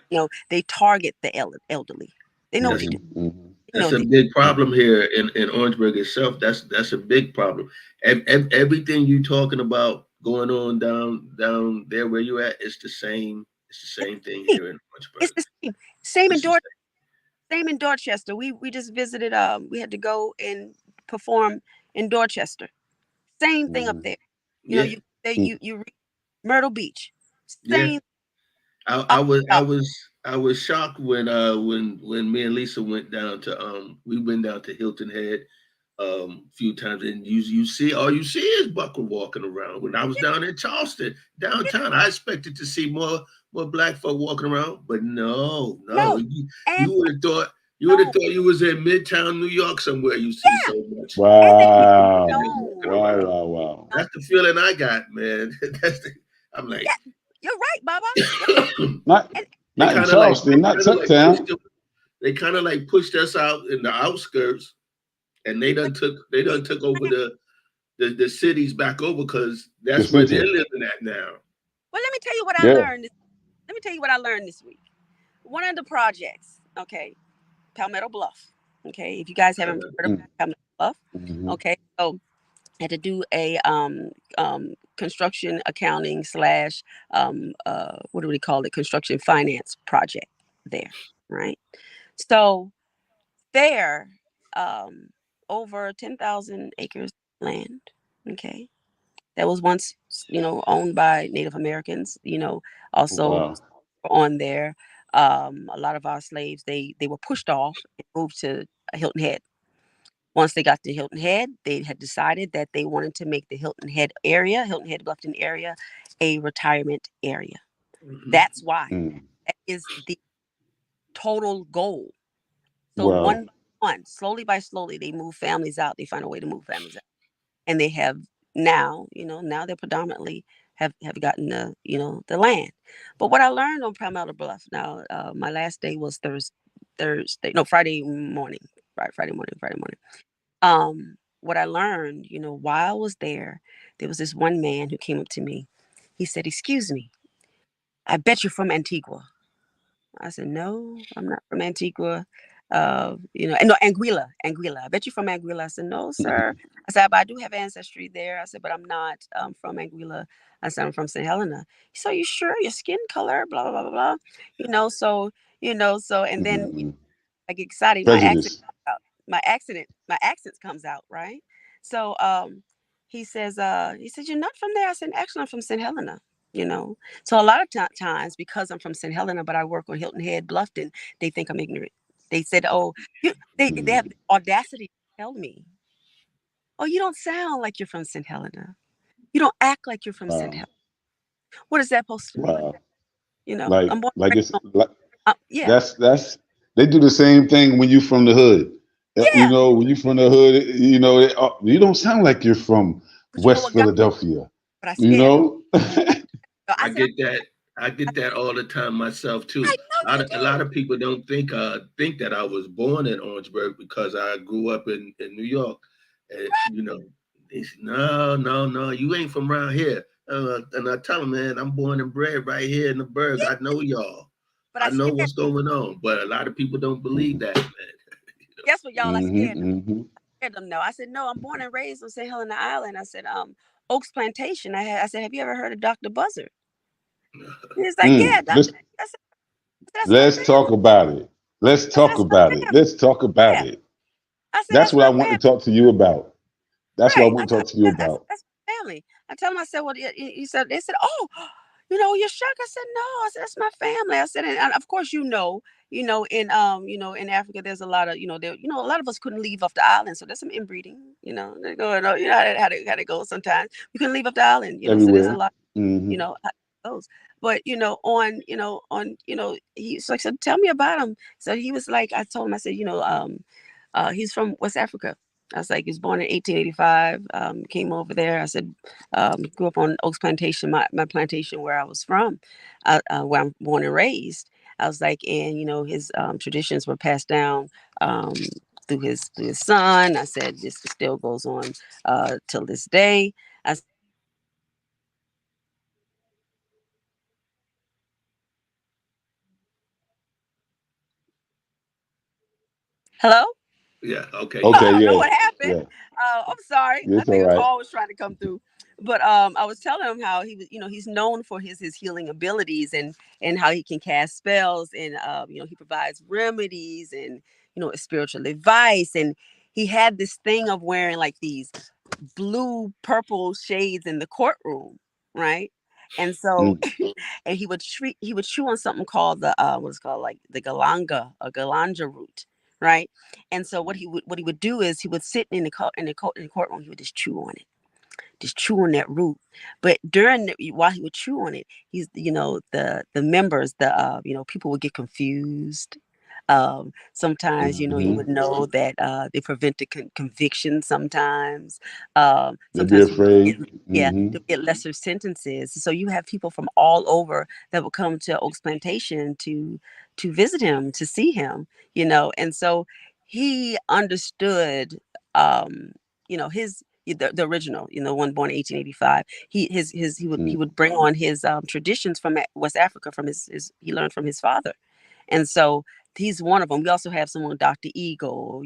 Yeah, they target the elderly. They know what that's they do. Hmm. Hmm. They know that's what a they do. big problem here in Orangeburg itself. That's a big problem. Everything you talking about going on down there where you at, it's the same. It's the same thing here in It's Orangeburg. the same. Same in It's the Dorchester. Same in Dorchester. We just visited. We had to go and perform in Dorchester. Same thing up Hmm. there. yeah, You read Myrtle Beach. yeah. Same. I, Uh, I was I uh, was I was shocked when me and Lisa went down to we went down to Hilton Head a few times, and you see all you see is Buckle walking around. When I was down in Charleston downtown, I expected to see more black folk walking around, but no, no, you and would have thought no, you was in Midtown New York somewhere. You see yeah, so much and they women Wow. walking no, Wow. around. Wow. Wow. no. That's the feeling I got, man. I'm like, Yeah, you're right, Baba. You're, Not and they not in kind of like Charleston, not Tucktown. they kind of like pushed us out in the outskirts, and but they done took over the cities back over because The that's where they're center. living at now. well, let me tell you what I Yeah. learned. Let me tell you what I learned this week. One of the projects, okay, Palmetto Bluff. Okay, if you guys haven't heard of Palmetto Bluff, Mm-hmm. okay, so I had to do a construction accounting slash what do we call it? Construction finance project there, right? So there, um, over 10,000 acres of land. Okay, that was once, owned by Native Americans, also Wow. on there. A lot of our slaves, they were pushed off and moved to Hilton Head. Once they got to Hilton Head, they had decided that they wanted to make the Hilton Head area, Hilton Head Bluffton area, a retirement area. That's why. Mm. That is the total goal. So Wow. one by one, slowly by slowly, they move families out. They find a way to move families out. And they have now, now they're predominantly have gotten the land. But what I learned on Palmetto Bluff, now my last day was Friday morning, right? Friday morning. What I learned, while I was there was this one man who came up to me. He said, "Excuse me, I bet you're from Antigua." I said, "No, I'm not from Antigua." And no, Anguilla. I bet you're from Anguilla. I said, "No, sir." I said, "But I do have ancestry there." I said, "But I'm not from Anguilla." I said, "I'm from St. Helena." So you sure your skin color, blah, blah, blah, blah, blah. And then Mm-hmm. I get excited. Prejudice. My accent comes out, right? So he says, "You're not from there." I said, "Actually, I'm from St. Helena." So a lot of times, because I'm from St. Helena, but I work on Hilton Head, Bluffton, they think I'm ignorant. They said, "Oh, they have Mm. the audacity to tell me, 'Oh, you don't sound like you're from St. Helena. You don't act like you're from St. Wow. Helena.' What is that supposed to mean?" Wow. Like I'm born like and it's raised like yeah, that's they do the same thing when you from the hood. yeah. When you from the hood, you don't sound like you're from But you know West what got? Philadelphia. But I You scared them. know? I I said, get that. I get that all the time myself "I too. know A lot you of, a lot do." of people don't think that I was born in Orangeburg because I grew up in New York. And, they say, no, no, no, you ain't from around here. And I tell them, man, I'm born and bred right here in the burg. Yeah, I know y'all. but I I know scared. what's going on. But a lot of people don't believe that, man. Guess what, y'all? I scared them. Mm-hmm. Scared them. No, I said, "No, I'm born and raised on St. Helena Island." I said, Oaks Plantation. I said, "Have you ever heard of Dr. Buzzard?" He's like, "Yeah, Doctor." Let's I said, "That's my talk family." about it. Let's I said, talk "That's my about it. family." Let's talk about Yeah, it. I said, That's "That's what I my want to family." talk to you about. That's what I Right. want to talk to you That's about. that's my family. I tell them, I said, "Well," he said, they said, "Oh, you're shocked." I said, "No." I said, "That's my family." I said, and of course, in Africa, there's a lot of, a lot of us couldn't leave off the island, so there's some inbreeding. They go, how to go sometimes. We couldn't leave off the island, so there's a Everywhere. lot, Hmm. how it goes. But he's like, "So tell me about him." So he was like, I told him, I said, he's from West Africa. I was like, he was born in 1885, came over there. I said, grew up on Oaks Plantation, my plantation where I was from, where I'm born and raised. I was like, and, his traditions were passed down through his son. I said, this still goes on till this day. I Hello? Yeah. Okay. You I Okay, back. don't know yeah. what happened. Yeah. I'm sorry. I It's all think a right. call was trying to come through. But I was telling him how he was, he's known for his healing abilities, and how he can cast spells, and he provides remedies, and spiritual advice, and he had this thing of wearing like these blue purple shades in the courtroom, right? And so Mm. and he would chew on something called the what's called like the galanga root, right? And so what he would do is he would sit in the courtroom. He would just chew on it, just chew on that root. But while he would chew on it, he's the members, people would get confused. Sometimes you Hmm. would know that they prevented conviction. They'd be Sometimes people get, afraid. yeah, Hmm. to get lesser sentences. So you have people from all over that would come to Oaks Plantation to visit him, to see him. And so he understood. The original, one born in 1885. He would bring on his traditions from West Africa, from he learned from his father. And so he's one of them. We also have someone, Dr. Eagle,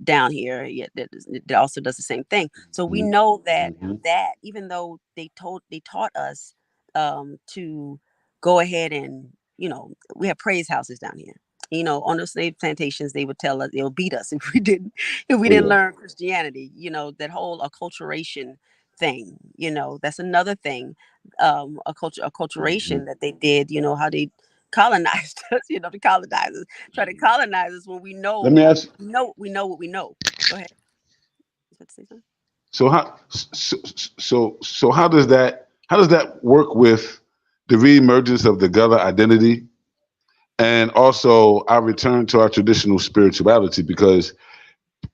down here, yeah, that also does the same thing. So we know that Hmm. even though they taught us to go ahead and we have praise houses down here. On those slave plantations, they would tell us, they'll beat us if we didn't Oh yeah. learn Christianity. That whole acculturation thing. That's another thing. Acculturation that they did. How they colonized us. The colonizers try to colonize us when we know. Let me ask. We know what we know. Go ahead. You about to say something? So how does that work with the reemergence of the Gullah identity and also our return to our traditional spirituality? Because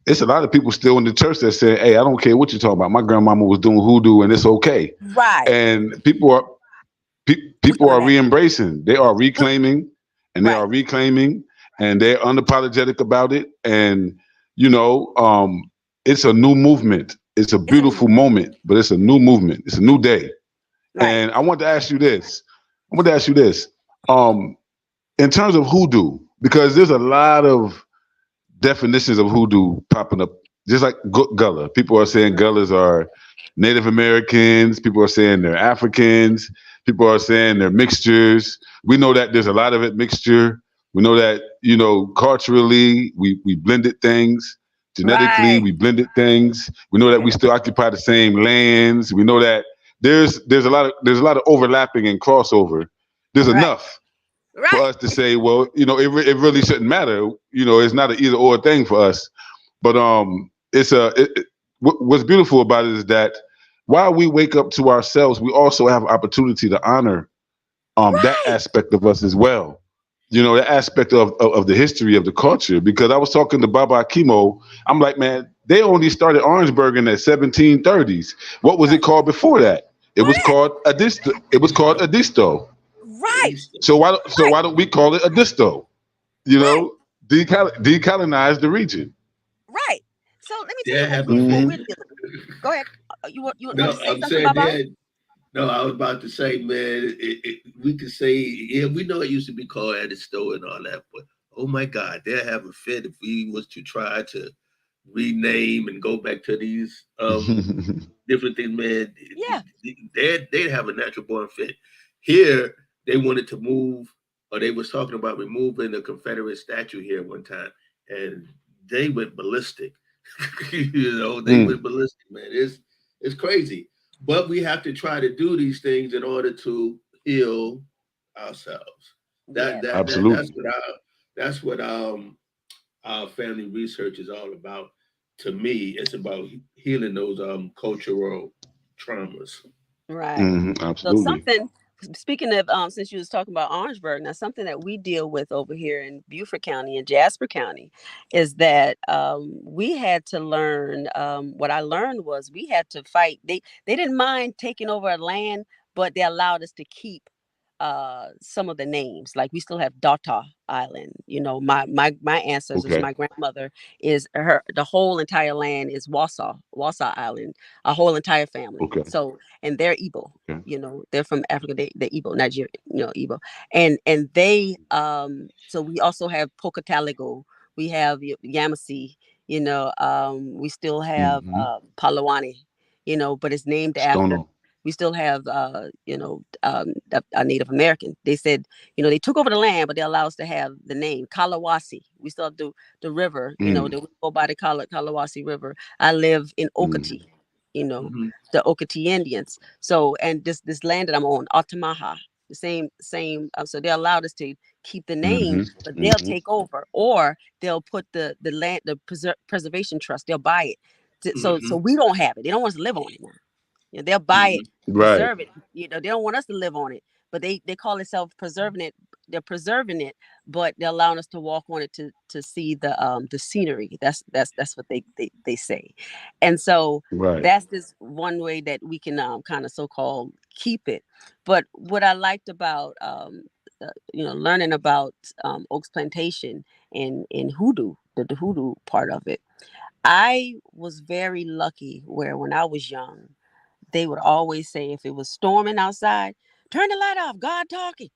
it's a lot of people still in the church that say, "Hey, I don't care what you're talking about. My grandmama was doing hoodoo and it's okay." Right. And people are re-embracing. They are reclaiming, and they Right. are reclaiming, and they're unapologetic about it. And it's a new movement. It's a beautiful moment, but it's a new movement. It's a new day. Right. And I want to ask you this. In terms of hoodoo, because there's a lot of definitions of hoodoo popping up, just like Gullah. People are saying Gullahs are Native Americans. People are saying they're Africans. People are saying they're mixtures. We know that there's a lot of it mixture. We know that, culturally, we blended things. Genetically, Right. we blended things. We know that we still occupy the same lands. We know that there's a lot of overlapping and crossover. There's enough for us to say, well, it really shouldn't matter. It's not an either or thing for us. But what's beautiful about it is that while we wake up to ourselves, we also have opportunity to honor that aspect of us as well. The aspect of the history of the culture. Because I was talking to Baba Akimo, I'm like, man, they only started Orangeburg in the 1730s. What was it called before that? It was called Adisto. It was called Adisto. Right. So why don't we call it Adisto? Decolonize the region. Right. So let me tell you Go ahead. You want to say something, Baba? No, I was about to say, man, we could say, yeah, we know it used to be called Edisto and all that, but oh my God, they'll have a fit if we was to try to rename and go back to these different things, man. Yeah. They'd have a natural born fit. Here, they wanted to move, or they was talking about removing the Confederate statue here one time, and they went ballistic. They went ballistic, man. It's crazy. But we have to try to do these things in order to heal ourselves. Absolutely. That's what our family research is all about. To me, it's about healing those cultural traumas. Right. Absolutely. So speaking of since you was talking about Orangeburg, now something that we deal with over here in Beaufort County and Jasper County is that we had to learn. What I learned was we had to fight. They didn't mind taking over land, but they allowed us to keep some of the names. Like we still have Data Island. My ancestors, my grandmother is the whole entire land is Wausau Island, a whole entire family. So, and they're Igbo, they're from Africa, they're Igbo, Nigeria, Igbo. And they, so we also have Pocataligo, we have Yamasee, we still have Palawani, but it's named after. We still have, a Native American. They said, they took over the land, but they allow us to have the name Kalawasi. We still do the river, they go by the Kalawasi River. I live in Okatee, the Okatee Indians. So, and this land that I'm on, Altamaha, the same. So they allowed us to keep the name, but they'll take over, or they'll put the land, the preservation trust. They'll buy it, so we don't have it. They don't want us to live on it now. They'll buy it, preserve it. They don't want us to live on it, but they call themselves preserving it. They're preserving it, but they're allowing us to walk on it to see the scenery. That's what they say, and so that's this one way that we can kind of so-called keep it. But what I liked about learning about Oaks Plantation and hoodoo, the hoodoo part of it, I was very lucky where when I was young, they would always say if it was storming outside, turn the light off, God talking.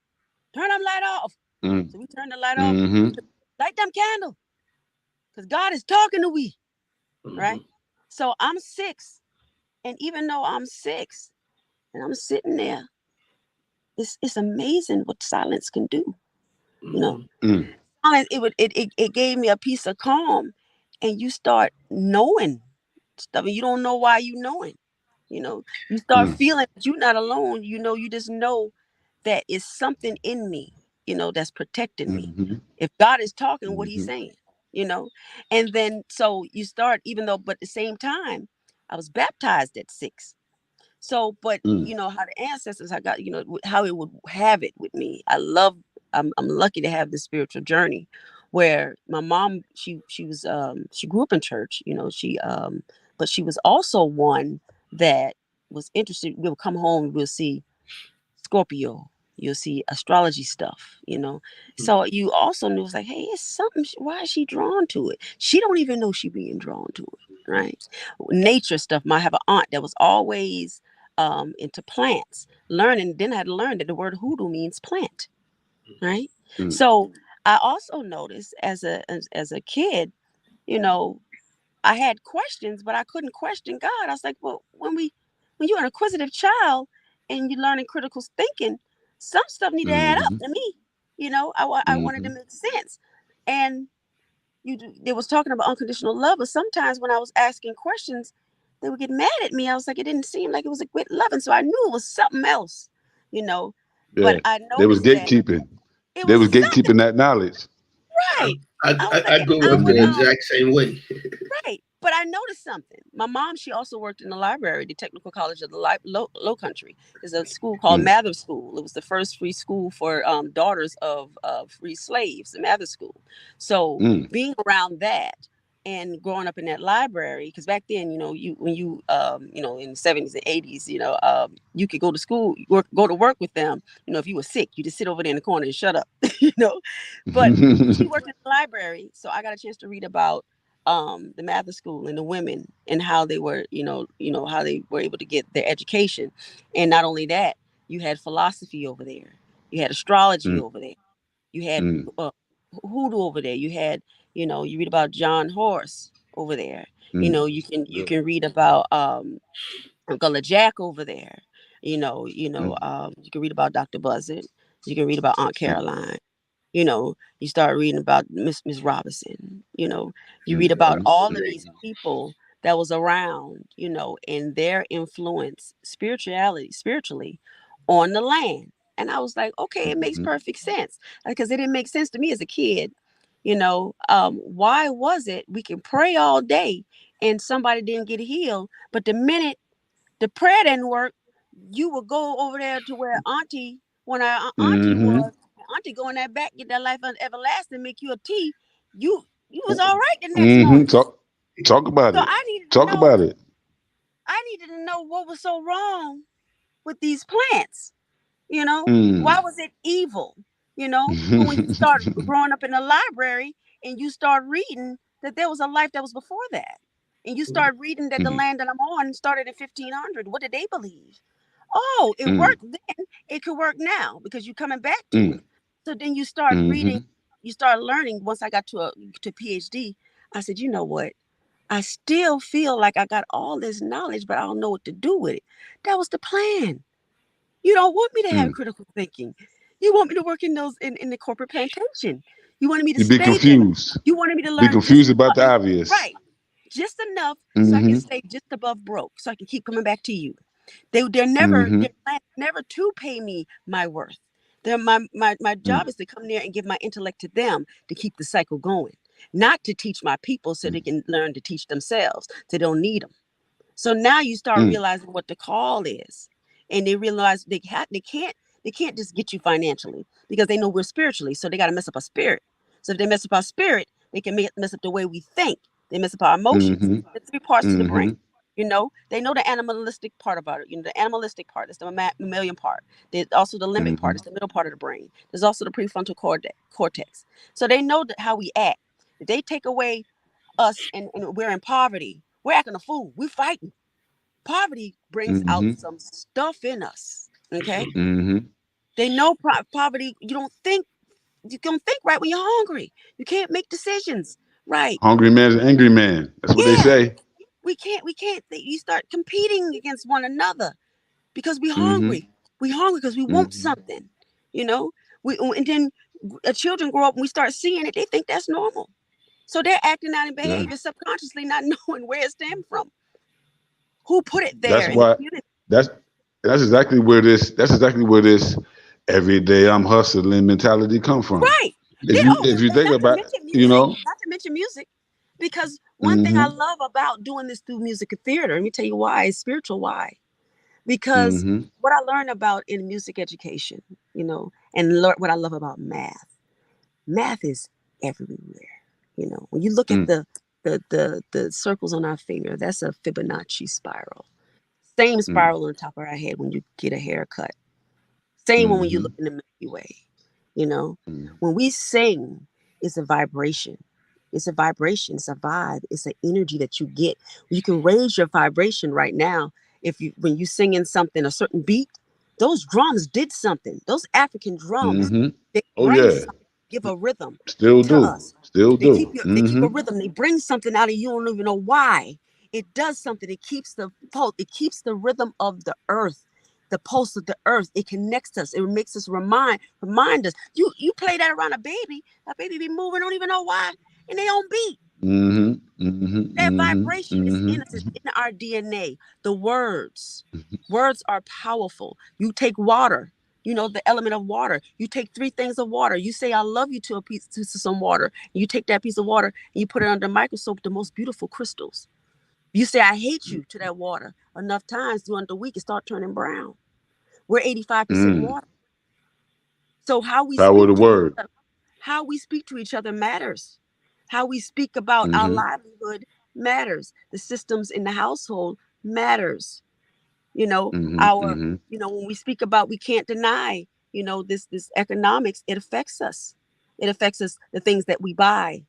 Turn the light off. So we turn the light off, light them candle, because God is talking to we, right? So I'm 6, and even though I'm 6, and I'm sitting there, it's amazing what silence can do. Silence, it gave me a piece of calm, and you start knowing stuff, and you don't know why you knowing. You start feeling that you're not alone. You just know that it's something in me, that's protecting me. If God is talking, what he's saying, and then so you start, even though, but at the same time, I was baptized at 6. So, but how the ancestors, I got, how it would have it with me. I'm lucky to have this spiritual journey where my mom, she was, she grew up in church, but she was also one that was interested. We'll come home, we'll see Scorpio, you'll see astrology stuff, So you also knew, it's like, hey, it's something. Why is she drawn to it? She don't even know she being drawn to it, right? Nature stuff. I have an aunt that was always into plants. Then I had to learn that the word hoodoo means plant, right? So I also noticed as a kid, I had questions, but I couldn't question God. I was like, well, when you're an inquisitive child and you're learning critical thinking, some stuff need to add up to me. I wanted to make sense. And they was talking about unconditional love, but sometimes when I was asking questions, they would get mad at me. I was like, it didn't seem like it was a good love. And so I knew it was something else, Yeah, but I they was noticed that gatekeeping. it They was was something, gatekeeping that knowledge. right. I was I like, grew I up would, the exact same way. right. But I noticed something. My mom, she also worked in the library, the Technical College of the Low Country. There's a school called Mather School. It was the first free school for daughters of free slaves, the Mather School. So being around that and growing up in that library, because back then, when you in the 70s and 80s, you could go to school, go to work with them. If you were sick, you just sit over there in the corner and shut up, But she worked in the library, so I got a chance to read about the Mather School and the women and how they were, how they were able to get their education. And not only that, you had philosophy over there. You had astrology over there. You had hoodoo over there. You had, you read about John Horse over there. You can read about Gullah Jack over there. You can read about Dr. Buzzard. You can read about Aunt Caroline. You start reading about Miss Robinson. You read about all of these people that was around, and their influence spiritually on the land. And I was like, okay, it makes perfect sense, because it didn't make sense to me as a kid. Why was it we can pray all day and somebody didn't get healed, but the minute the prayer didn't work, you would go over there to where Auntie, when our Auntie was, Auntie go in that back, get that life everlasting, make you a tea. You was all right the next morning. Talk about So it. Talk about it. I needed to know what was so wrong with these plants. Why was it evil? But when you start growing up in the library and you start reading that there was a life that was before that, and you start reading that the land that I'm on started in 1500, what did they believe? Oh, it worked then, it could work now because you're coming back to it. So then you start reading, you start learning. Once I got to PhD, I said, you know what? I still feel like I got all this knowledge, but I don't know what to do with it. That was the plan. You don't want me to have critical thinking. You want me to work in the corporate plantation. You wanted me to You be stay there. confused. You wanted me to Be learn just confused about the obvious. right, just enough so I can stay just above broke, so I can keep coming back to you. They're never never to pay me my worth. My job is to come there and give my intellect to them to keep the cycle going, not to teach my people so they can learn to teach themselves. They don't need them. So now you start realizing what the call is, and they realize they can't just get you financially because they know we're spiritually. So they got to mess up our spirit. So if they mess up our spirit, they can mess up the way we think. They mess up our emotions. The 3 parts to the brain. They know the animalistic part about it. The animalistic part is the mammalian part. There's also the limbic part. It's the middle part of the brain. There's also the prefrontal cortex. So they know how we act. If they take away us and we're in poverty, we're acting a fool. We're fighting. Poverty brings out some stuff in us. Okay. They know poverty. You don't think right when you're hungry. You can't make decisions right. Hungry man's an angry man. That's what they Yeah. say. We can't. You start competing against one another because we're hungry. We're hungry because we want something. And then children grow up and we start seeing it. They think that's normal. So they're acting out in behavior subconsciously, not knowing where it stemmed from. Who put it That's there in the why. community? That's exactly where this. That's exactly where this every day I'm hustling mentality come from. Right. If And you think not to about, mention you music, know. because one thing I Mm-hmm. love about doing this through music and theater, let me tell you why, is spiritual why. Because Mm-hmm. what I learned about in music education, and what I love about math is everywhere. When you look at Mm. the circles on our finger, that's a Fibonacci spiral. Same Mm. spiral on the top of our head when you get a haircut. Same one when you Mm-hmm. look in the Milky Way. You know, Mm. when we sing, it's a vibration. It's a vibration. It's a vibe. It's an energy that you get. You can raise your vibration right now when you sing in something, a certain beat. Those drums did something. Those African drums, Mm-hmm. they Oh bring yeah. something, give a rhythm Still to do. us. Still They keep do. they keep Mm-hmm. a rhythm. They bring something out of you. Don't even know why. It does something. It keeps the pulse. It keeps the rhythm of the earth, the pulse of the earth. It connects us. It makes us remind us. You play that around a baby be moving, don't even know why, and they on beat. Mm-hmm. Mm-hmm. That Mm-hmm. vibration is in us. Mm-hmm. It's in our DNA. The words are powerful. You take water. The element of water. You take 3 things of water. You say, I love you to some water. You take that piece of water and you put it under a microscope, the most beautiful crystals. You say, I hate you to that water. Enough times during the week, it start turning brown. We're 85% Mm. water. So how we Power of speak the to each word. other, matters. How we speak about our Mm-hmm. livelihood matters. The systems in the household matters. you know Mm-hmm. our Mm-hmm. when we speak about, we can't deny, this economics. It affects us. The things that we buy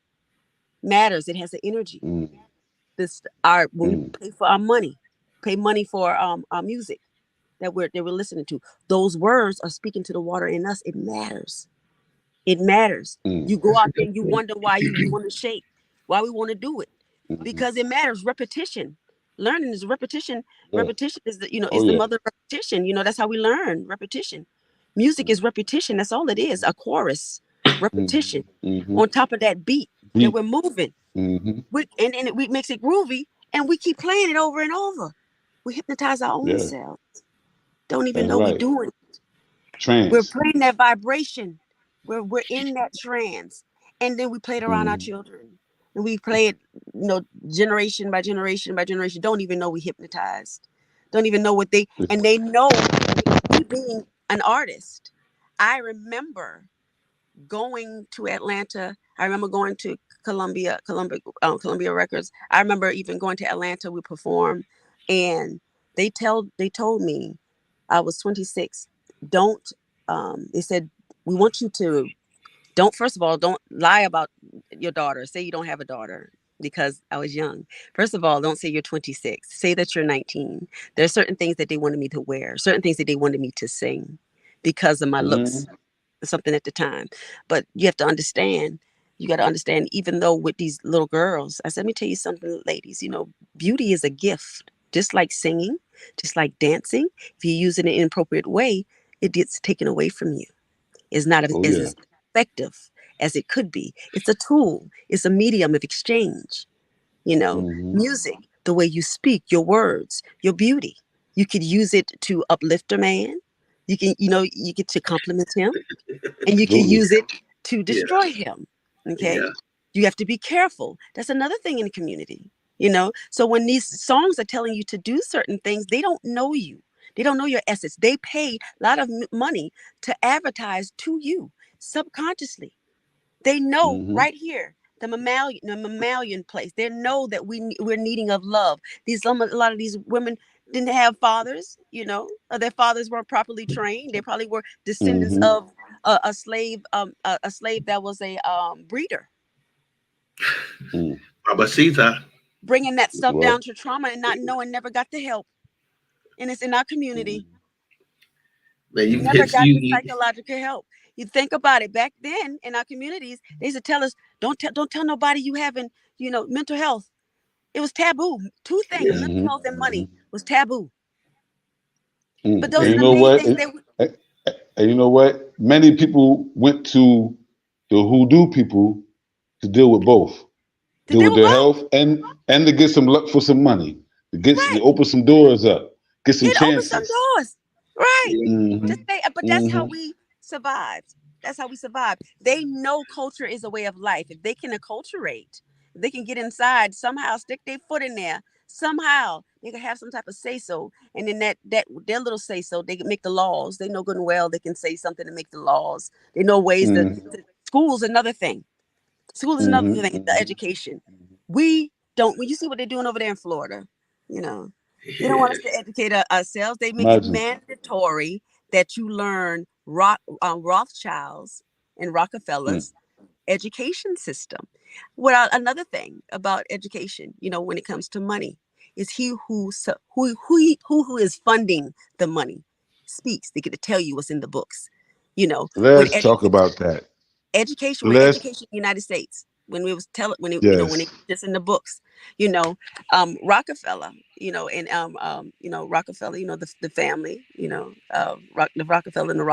matters. It has an energy. Mm. This our When we Mm. pay money for our music that we're listening to, those words are speaking to the water in us. It matters. It matters. Mm. You go out there and you wonder why we want to shake, why we want to do it, Mm-hmm. because it matters. Repetition. Learning is repetition. Yeah. Repetition is Oh is the yeah. mother of repetition. That's how we learn. Repetition. Music is repetition. That's all it is. A chorus. Mm-hmm. Repetition. Mm-hmm. On top of that beat that Beat. we're moving. Mm-hmm. And it makes it groovy, and we keep playing it over and over. We hypnotize our own Yeah. selves. Don't even That's know we're right. doing it. We're Trance. playing that vibration. We're in that trance. And then we play it around our Mm. children. And we play it, generation by generation by generation. Don't even know we hypnotized. Don't even know and they know, me being an artist. I remember going to Atlanta. I remember going to Columbia Records. I remember even going to Atlanta. We performed, and they told me, I was 26. Don't They said, we want you to first of all, don't lie about your daughter. Say you don't have a daughter, because I was young. First of all, don't say you're 26. Say that you're 19. There are certain things that they wanted me to wear, certain things that they wanted me to sing because of my looks, Mm. something at the time. But you have to understand, even though with these little girls, I said, let me tell you something, ladies, beauty is a gift, just like singing, just like dancing. If you use it in an inappropriate way, it gets taken away from you. It's not Oh yeah. as effective as it could be. It's a tool. It's a medium of exchange. Mm-hmm. Music, the way you speak, your words, your beauty. You could use it to uplift a man. You get to compliment him, and you can Absolutely. use it to Yeah, destroy him. Okay. yeah. You have to be careful. That's another thing in the community. So when these songs are telling you to do certain things, they don't know you. They don't know your essence. They pay a lot of money to advertise to you subconsciously. They know Mm-hmm. right here, the mammalian place. They know that we're needing of love. A lot of these women didn't have fathers, or their fathers weren't properly trained. They probably were descendants Mm-hmm. of a slave, a slave that was a breeder, Mm. Babasita. bringing that stuff down Well. to trauma and not knowing, never got the help. And it's in our Mm. community. Man, you've Never hit got the you. psychological help. You think about it. Back then in our communities, they used to tell us, don't tell nobody you having, mental health. It was taboo. 2 things, Yes. mental Mm-hmm. health and Mm-hmm. money, was taboo. But Mm. those And are you the know main what? things And you know what? Many people went to the hoodoo people to deal with both, to deal deal with with their both. health and to get some luck for some money. You open some doors up, get some Open some chances. doors. Right. Mm-hmm. Just say, but that's how we survived. That's how we survive. They know culture is a way of life. If they can acculturate, if they can get inside, somehow stick their foot in there, somehow they can have some type of say so. And then that their little say so, they can make the laws. They know good and well they can say something to make the laws. They know ways school's another thing. School is another thing, the education. We don't, when you see what they're doing over there in Florida, you know, they don't want us to educate ourselves. They make it mandatory that you learn Rothschilds and Rockefellers education system. Well, another thing about education, you know, when it comes to money, is who is funding the money speaks. They get to tell you what's in the books. You know, Let's talk about that. Education in the United States. When we was when it just in the books, you know, Rockefeller, you know, and Rockefeller, you know, the family, you know, the Rockefeller and the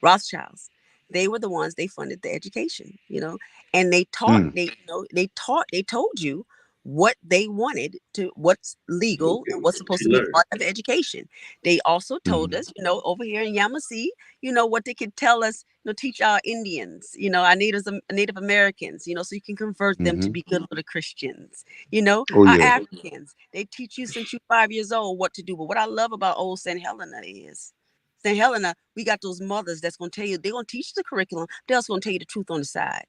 Rothschilds, they were the ones, they funded the education, you know, and they taught, they told you what they wanted to, what's legal and what's supposed to be part of education. They also told us, you know, over here in Yamasee, you know, what they could tell us, you know, teach our Indians, you know, our Native Americans, you know, so you can convert them to be good little Christians, you know, our Africans. They teach you since you're 5 years old what to do. But what I love about old St. Helena is, St. Helena, we got those mothers that's going to tell you, they're going to teach the curriculum, they're also going to tell you the truth on the side.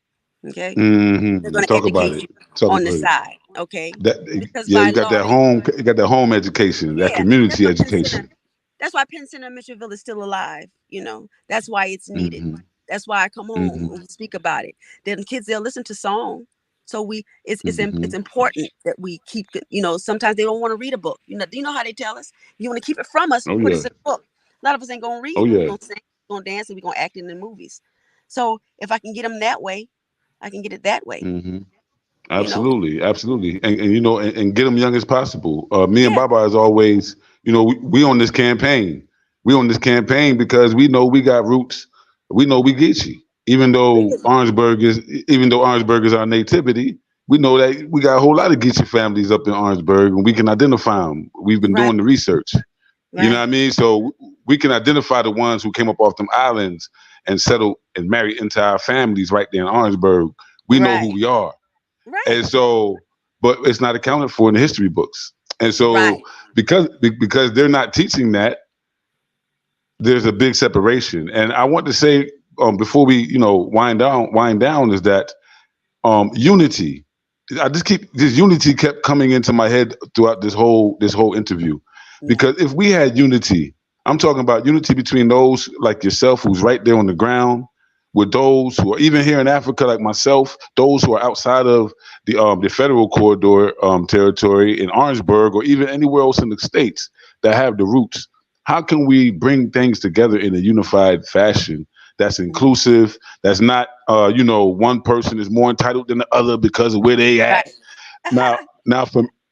Okay. They're going to educate you on the side. Okay. Because you got that home, you got that home education, that community education. That's why Penn Center and Mitchellville is still alive. You know, that's why it's needed. That's why I come home and we speak about it. Then kids, they'll listen to song. So it's important that we keep, you know, sometimes they don't want to read a book. You know, do you know how they tell us? You want to keep it from us, put us in a book. A lot of us ain't going to read. We're going to sing, we're going to dance, and we're going to act in the movies. So if I can get them that way, I can get it that way. Absolutely, you know? Absolutely, and you know, and get them young as possible. Me and Baba is always, you know, we on this campaign. We on this campaign because we know we got roots. We know we Geechee. Even though Orangeburg is our nativity, we know that we got a whole lot of Geechee families up in Orangeburg, and we can identify them. We've been doing the research. You know what I mean? So we can identify the ones who came up off them islands and settled and married into our families right there in Orangeburg. We know who we are. And so, but it's not accounted for in the history books. And so because they're not teaching that, there's a big separation. And I want to say, before we, you know, wind down is that unity. This unity kept coming into my head throughout this whole interview. Because if we had unity, I'm talking about unity between those like yourself, who's right there on the ground, with those who are even here in Africa, like myself, those who are outside of the federal corridor territory in Orangeburg, or even anywhere else in the states that have the roots. How can we bring things together in a unified fashion that's inclusive, that's not, you know, one person is more entitled than the other because of where they at. Now,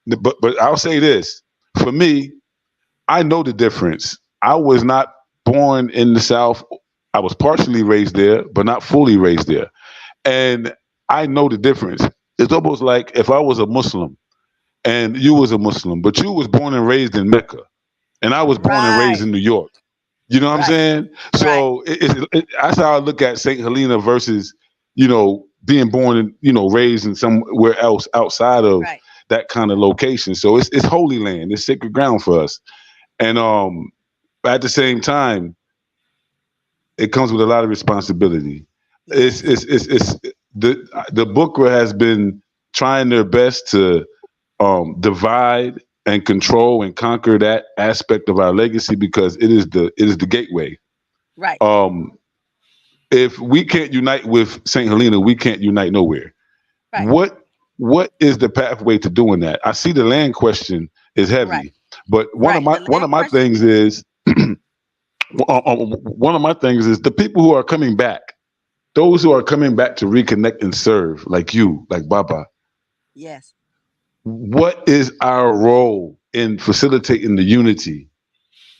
but I'll say this, for me, I know the difference. I was not born in the South. I was partially raised there, but not fully raised there. And I know the difference. It's almost like if I was a Muslim and you was a Muslim, but you was born and raised in Mecca, and I was born and raised in New York. You know what I'm saying? So that's how I look at St. Helena versus, you know, being born and, you know, raised in somewhere else outside of that kind of location. So it's holy land. It's sacred ground for us. And at the same time, it comes with a lot of responsibility. It's the book has been trying their best to divide and control and conquer that aspect of our legacy, because it is the gateway. Right. If we can't unite with St. Helena, we can't unite nowhere. Right. What is the pathway to doing that? I see the land question is heavy, but one of my things is one of my things is the people who are coming back, those who are coming back to reconnect and serve, like you, like Baba. Yes. What is our role in facilitating the unity,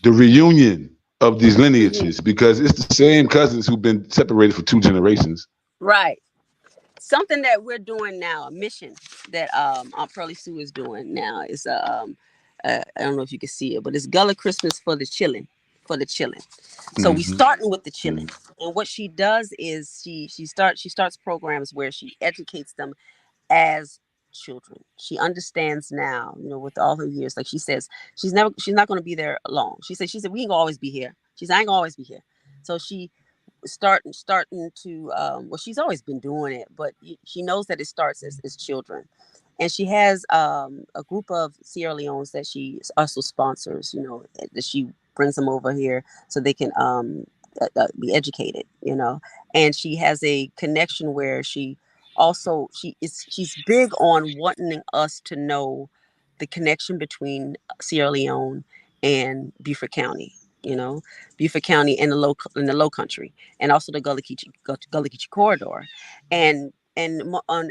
the reunion of these lineages? Because it's the same cousins who've been separated for 2 generations. Right. Something that we're doing now, a mission that Aunt Pearlie Sue is doing now, is I don't know if you can see it, but it's Gullah Christmas for the chillin', So we starting with the chillin', and what she does is she starts programs where she educates them as children. She understands now, with all her years. Like she says, she's not going to be there long. She said we ain't gonna always be here. She's I ain't gonna always be here. So she starting to well, she's always been doing it, but she knows that it starts as children. And she has a group of Sierra Leones that she also sponsors, that she brings them over here so they can be educated, and she has a connection where she's big on wanting us to know the connection between Sierra Leone and Beaufort County, Beaufort County and the low country, and also the Gullah Geechee corridor. And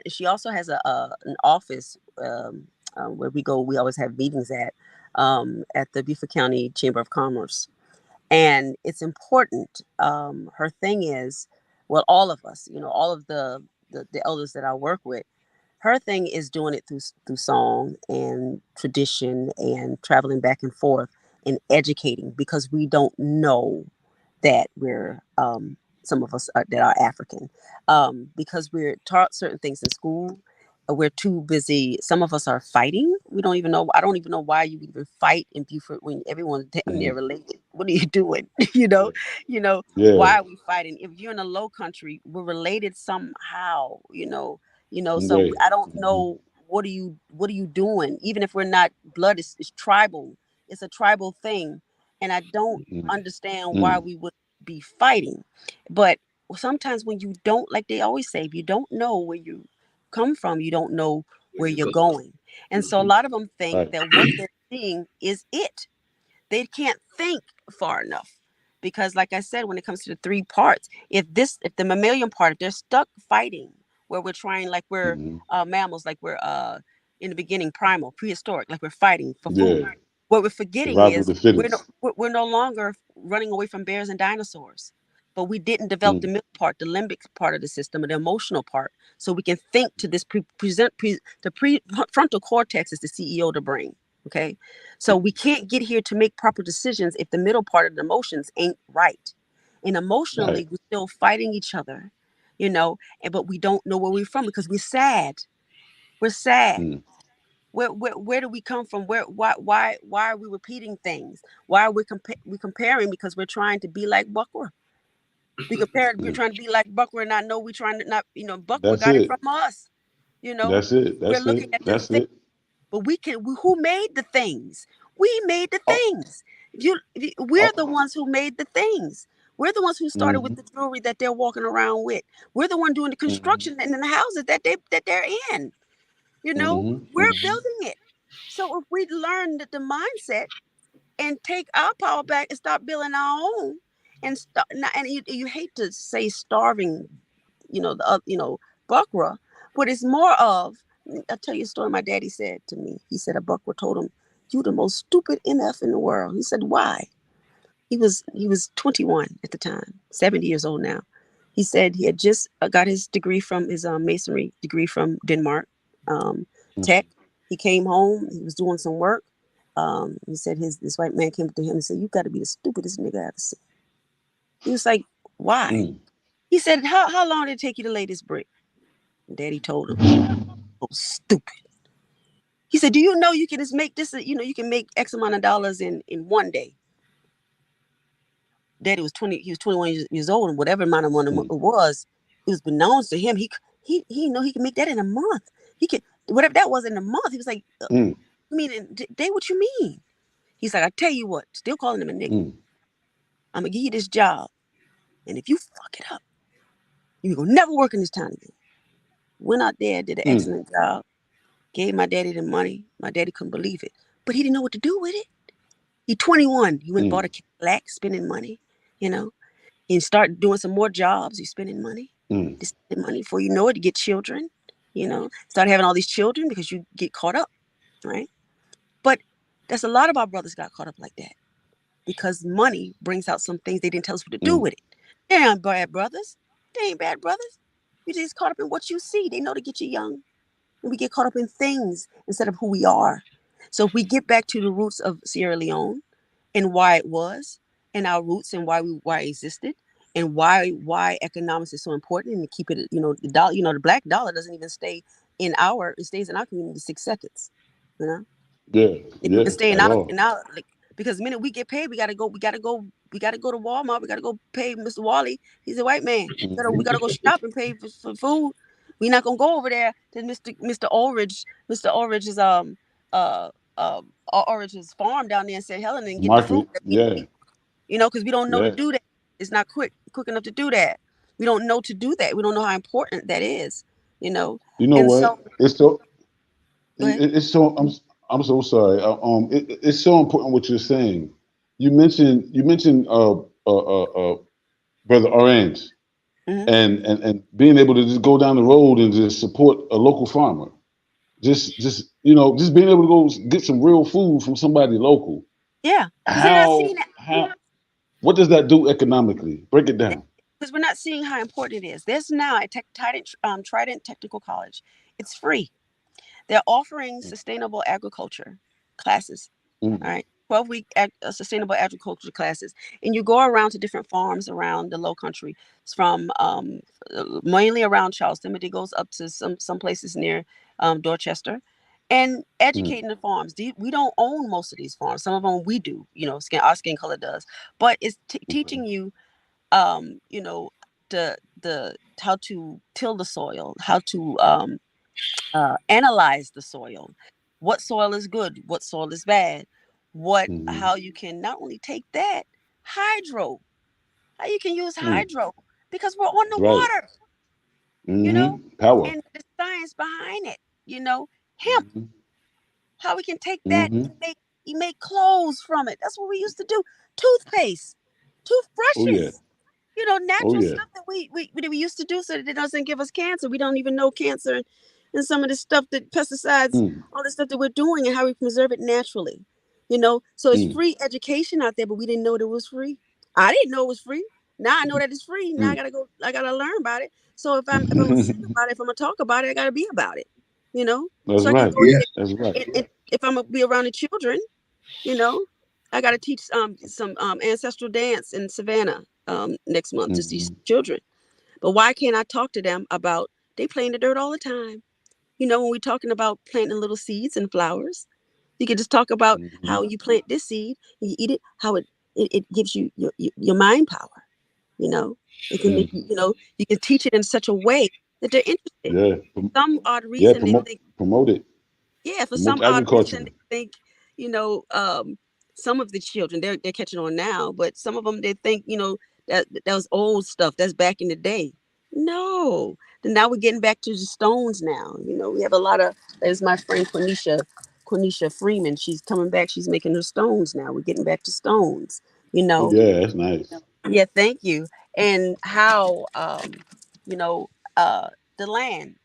she also has an office where we always have meetings at the Beaufort County Chamber of Commerce. And it's important. Her thing is, well, all of us, all of the elders that I work with, her thing is doing it through song and tradition and traveling back and forth and educating, because we don't know that we're some of us that are African, because we're taught certain things in school. We're too busy. Some of us are fighting. We don't even know. I don't even know why you even fight in Beaufort when everyone's damn near related. What are you doing? Why are we fighting? If you're in a low country, we're related somehow. So I don't know. What are you doing? Even if we're not blood, it's tribal. It's a tribal thing, and I don't understand why we would be fighting. But sometimes when you don't, like they always say, if you don't know where you come from, you don't know where you're going. And so a lot of them think that what they're seeing is it. They can't think far enough, because like I said, when it comes to the three parts, if the mammalian part, if they're stuck fighting where we're trying, like we're mammals, like we're in the beginning primal, prehistoric, like we're fighting for food. What we're forgetting is we're no longer running away from bears and dinosaurs, but we didn't develop the middle part, the limbic part of the system, and the emotional part, so we can think to this the prefrontal cortex is the CEO of the brain. Okay, so we can't get here to make proper decisions if the middle part of the emotions ain't right, and emotionally we're still fighting each other, but we don't know where we're from because we're sad. We're sad. Where do we come from? Why are we repeating things? Why are we comparing? Because we're trying to be like Buckra. We're trying to be like Buckra, and I know we're trying to not, Buckra got it from us. That's it. We're looking at the thing, but who made the things? We made the things. We're the ones who made the things. We're the ones who started with the jewelry that they're walking around with. We're the one doing the construction and in the houses that they're in. We're building it. So if we learn the mindset and take our power back and start building our own, and you hate to say starving, Buckra, but it's more of, I'll tell you a story my daddy said to me. He said a Buckra told him, "You the most stupid MF in the world." He said, "Why?" He was 21 at the time, 70 years old now. He said he had just got his degree from his masonry degree from Denmark. Tech. He came home. He was doing some work. He said this white man came to him and said, "You got to be the stupidest nigga I ever seen." He was like, "Why?" He said, "How long did it take you to lay this brick?" And Daddy told him, "Oh, stupid." He said, "Do you know you can just make this? You can make X amount of dollars in one day." Daddy was 20. He was 21 years old, and whatever amount of money it was beknownst to him. He know he can make that in a month. He could, whatever that was in a month. He was like, "I mean, day, what you mean?" He's like, "I tell you what," still calling him a nigga. "I'm gonna give you this job, and if you fuck it up, you gonna never work in this town again." Went out there, did an excellent job, gave my daddy the money. My daddy couldn't believe it, but he didn't know what to do with it. He 21. He went and bought a Cadillac, spending money, He started doing some more jobs. He's spending money. Just spending money before you know it, to get children, Started having all these children because you get caught up, right? But that's a lot of our brothers got caught up like that because money brings out some things they didn't tell us what to do with it. They aren't bad brothers. They ain't bad brothers. You just caught up in what you see. They know to get you young. And we get caught up in things instead of who we are. So if we get back to the roots of Sierra Leone and why it was, and our roots and why it existed, and why economics is so important, and to keep it, the dollar, the black dollar doesn't even stay it stays in our community 6 seconds, you know. Yeah, It even yeah, stay in at our all. like, because the minute we get paid, we gotta go to Walmart, we gotta go pay Mr. Wally. He's a white man. We gotta go shop and pay for food. We're not gonna go over there to Mr. Ulrich. Mr. Ulrich's uh Ulrich's farm down there in St. Helena and get the fruit Market, that we yeah, need, because we don't know to yeah. do that. It's not quick enough to do that. We don't know to do that. We don't know how important that is, You know and what? so It's so go ahead. it's so I'm so sorry. It's so important what you're saying. You mentioned brother Orange Hmm. and being able to just go down the road and just support a local farmer. Just being able to go get some real food from somebody local. Yeah, because they're not seeing How what does that do economically? Break it down. because we're not seeing how important it is. There's now at Trident Technical College. It's free. They're offering sustainable agriculture classes. All Mm, right, 12-week sustainable agriculture classes, and you go around to different farms around the Low Country. It's from mainly around Charleston, but it goes up to some places near Dorchester, and mm, educating the farms. We don't own most of these farms. Some of them we do. Our skin color does, but it's okay. teaching you the how to till the soil, how to analyze the soil, what soil is good, what soil is bad, Hmm. how you can not only take that hydro, how you can use Mm, hydro because we're on the right. water, you know, Power. and the science behind it, hemp, Hmm. how we can take that Hmm. and make clothes from it. That's what we used to do. Toothpaste, Oh yeah. toothbrushes, Oh natural yeah. stuff that we used to do so that it doesn't give us cancer. We don't even know cancer and some of the stuff that pesticides, Mm, all the stuff that we're doing and how we preserve it naturally. So it's mm, free education out there, but we didn't know that it was free. I didn't know it was free. Now I know that it's free. Now mm. I gotta learn about it. So if I'm gonna sing about it, if I'm gonna talk about it, I gotta be about it. That's So I can right. go Yeah. ahead That's right. and if I'm gonna be around the children, you know, I got to teach some ancestral dance in Savannah next month to teach Hmm. children. But why can't I talk to them about they play in the dirt all the time? When we're talking about planting little seeds and flowers, you can just talk about Hmm. how you plant this seed and you eat it, how it gives you your mind power. You know, it can make Hmm. you can teach it in such a way that they're interested. Yeah. Some odd Yeah. reason they Promote think promote it. yeah, for Promote some odd reason, agriculture. they think, you know, um, some of the children they're catching on now, but some of them they think, that was old stuff. That's back in the day. No, then now we're getting back to the stones now. We have a lot of. There's my friend Quenisha Freeman. She's coming back. She's making her stones now. We're getting back to stones. You Oh know. yeah, that's nice. Yeah, thank you. And how, you know, the land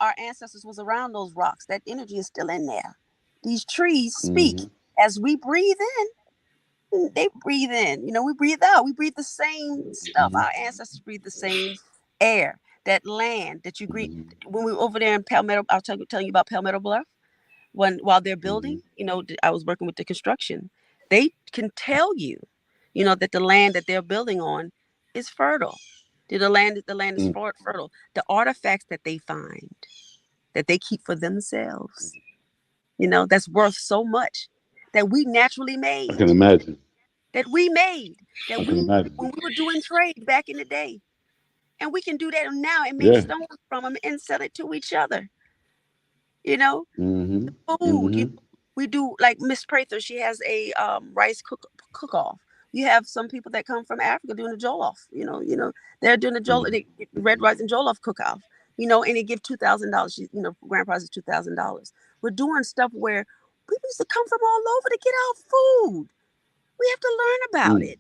our ancestors was around those rocks. That energy is still in there. These trees speak Hmm. as we breathe in. They breathe in. We breathe out. We breathe the same stuff. Hmm. Our ancestors breathe the same air. That land that you breathe. Hmm. When we were over there in Palmetto, I'll telling you about Palmetto Bluff. While they're Hmm. building, I was working with the construction. They can tell you, that the land that they're building on is fertile. The land is fertile. The artifacts that they find that they keep for themselves, that's worth so much that we naturally I made, can imagine. that we made, that I can we, imagine. when we were doing trade back in the day. And we can do that now and make Yeah. stones from them and sell it to each other. You know, Hmm. food. Hmm. We do like Miss Prather. She has a rice cook off. You have some people that come from Africa doing the jollof. They're doing the jollof, Hmm. red rice and jollof cook off. And they give $2,000. Grand prize is $2,000. We're doing stuff where people used to come from all over to get our food. We have to learn about Mm. it.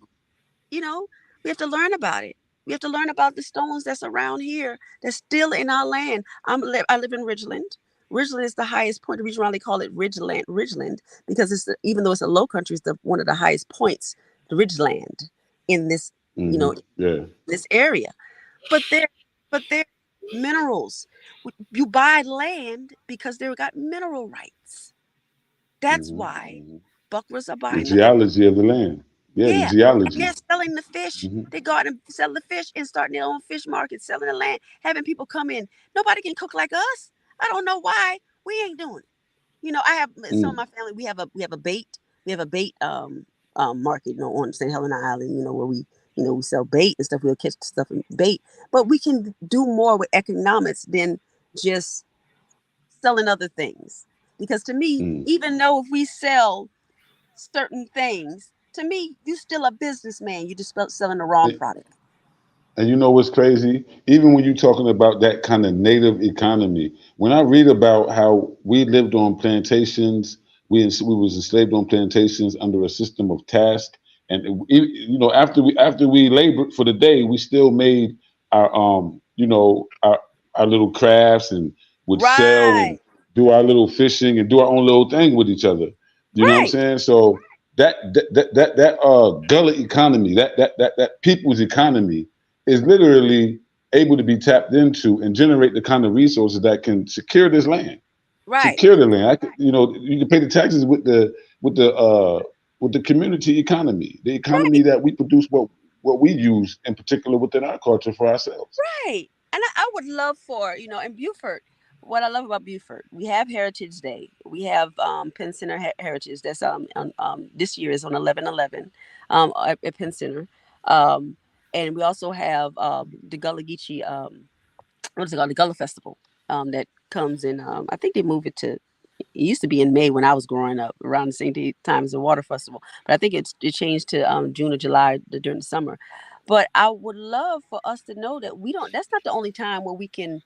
You know, we have to learn about it. We have to learn about the stones that's around here that's still in our land. I live in Ridgeland. Ridgeland is the highest point. The reason why they call it Ridgeland, because even though it's a low country, it's one of the highest points, the Ridgeland, in this, you Hmm. know, Yeah. this area. But they're minerals. You buy land because they've got mineral rights. That's why buckwheats are The buying the land. geology of the land. Yeah, the Yeah, and geology. they're selling the fish. Mm-hmm. They go out and sell the fish and starting their own fish market, selling the land, having people come in. Nobody can cook like us. I don't know why we ain't doing it. I have some of my family. We have a bait market, on St. Helena Island. Where we sell bait and stuff. We'll catch stuff in bait, but we can do more with economics than just selling other things. Because to me, Mm. even though if we sell certain things, to me, you still a businessman. You just selling the wrong product. And you know what's crazy? Even when you're talking about that kind of native economy, when I read about how we lived on plantations, we was enslaved on plantations under a system of task, and after we labored for the day, we still made our our little crafts and would sell and Right, do our little fishing and do our own little thing with each other. You know what I'm right, saying? So that gullah economy, that people's economy is literally able to be tapped into and generate the kind of resources that can secure this land, right. secure the land. You can pay the taxes with the community economy, the economy that we produce what we use in particular within our culture for ourselves. Right. And I would love for, in Beaufort, what I love about Beaufort, we have Heritage Day. We have Penn Center Heritage. That's this year is on 11/11 at Penn Center. Um, and we also have the Gullah Geechee, what is it called? The Gullah Festival that comes in, I think they move it to, it used to be in May when I was growing up, around the same time as the Water Festival. But I think it changed to June or July during the summer. But I would love for us to know that we don't. That's not the only time where we can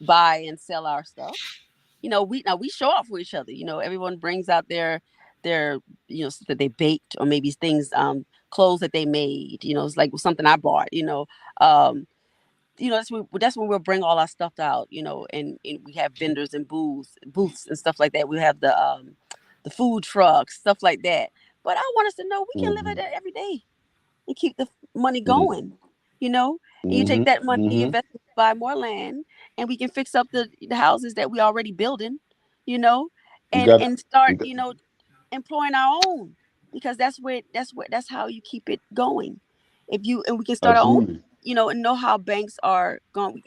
buy and sell our stuff. We show off for each other. Everyone brings out their stuff that they baked, or maybe things, clothes that they made. It's like something I bought. Um, that's when we'll bring all our stuff out, and we have vendors and booths and stuff like that. We have the food trucks, stuff like that. But I want us to know we can live at Hmm. that every day and keep the money Hmm. going. And you take Hmm. that money, you Hmm. invest it, buy more land, and we can fix up the houses that we already building, you know, We and got and start, we got employing our own, because that's how you keep it going. And we can start our own, absolutely. and know how banks are going.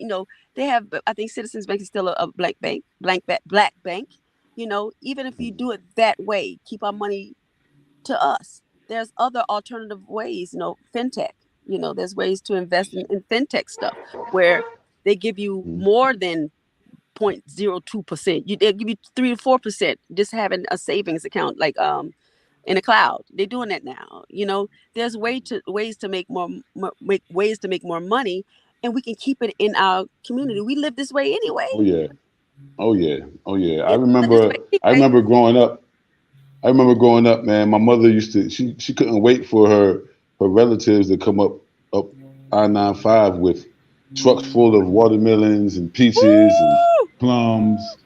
They have, I think Citizens Bank is still a black bank, black bank. Even if you do it that way, keep our money to us. There's other alternative ways, fintech. There's ways to invest in fintech stuff where they give you Mhm. more than 0.02%. They'll give you 3 to 4% just having a savings account, like in the cloud. They're doing that now. There's ways to make more money, and we can keep it in our community. We live this way anyway. Oh yeah. Oh yeah. Oh yeah. I We live this remember way I anyway. remember growing up. I remember growing up, man. My mother used to. She couldn't wait for her relatives to come up I-95 with trucks full of watermelons and peaches and Woo! plums.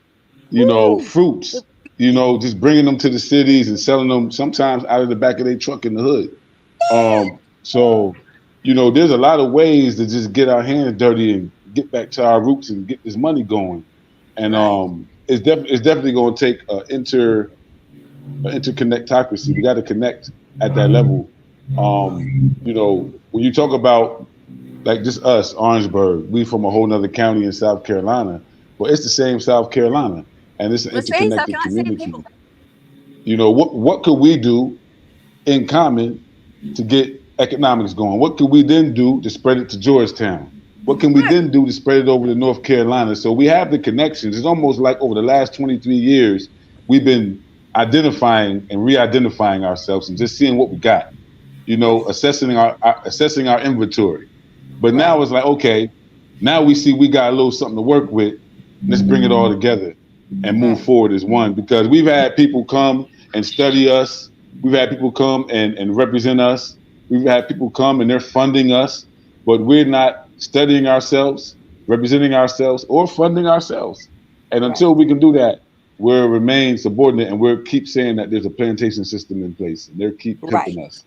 Woo! Fruits. Just bringing them to the cities and selling them sometimes out of the back of their truck in the hood. So there's a lot of ways to just get our hands dirty and get back to our roots and get this money going. And Right. it's definitely going to take interconnectocracy. We got to connect at that level. When you talk about like just us, Orangeburg, we from a whole nother county in South Carolina, but it's the same South Carolina, and it's an We're saying South interconnected Carolina, same community. people. What could we do in common to get economics going? What could we then do to spread it to Georgetown? What can we Right. then do to spread it over to North Carolina? So we have the connections. It's almost like over the last 23 years, we've been identifying and re-identifying ourselves and just seeing what we got. Right. Assessing our inventory. But Right. now it's like, okay, now we see we got a little something to work with. Let's bring it all together and move Right. forward as one. Because we've had people come and study us. We've had people come and represent us. We've had people come and they're funding us, but we're not studying ourselves, representing ourselves, or funding ourselves. And Right. until we can do that, we'll remain subordinate and we'll keep saying that there's a plantation system in place and they'll keep Right. pimping us.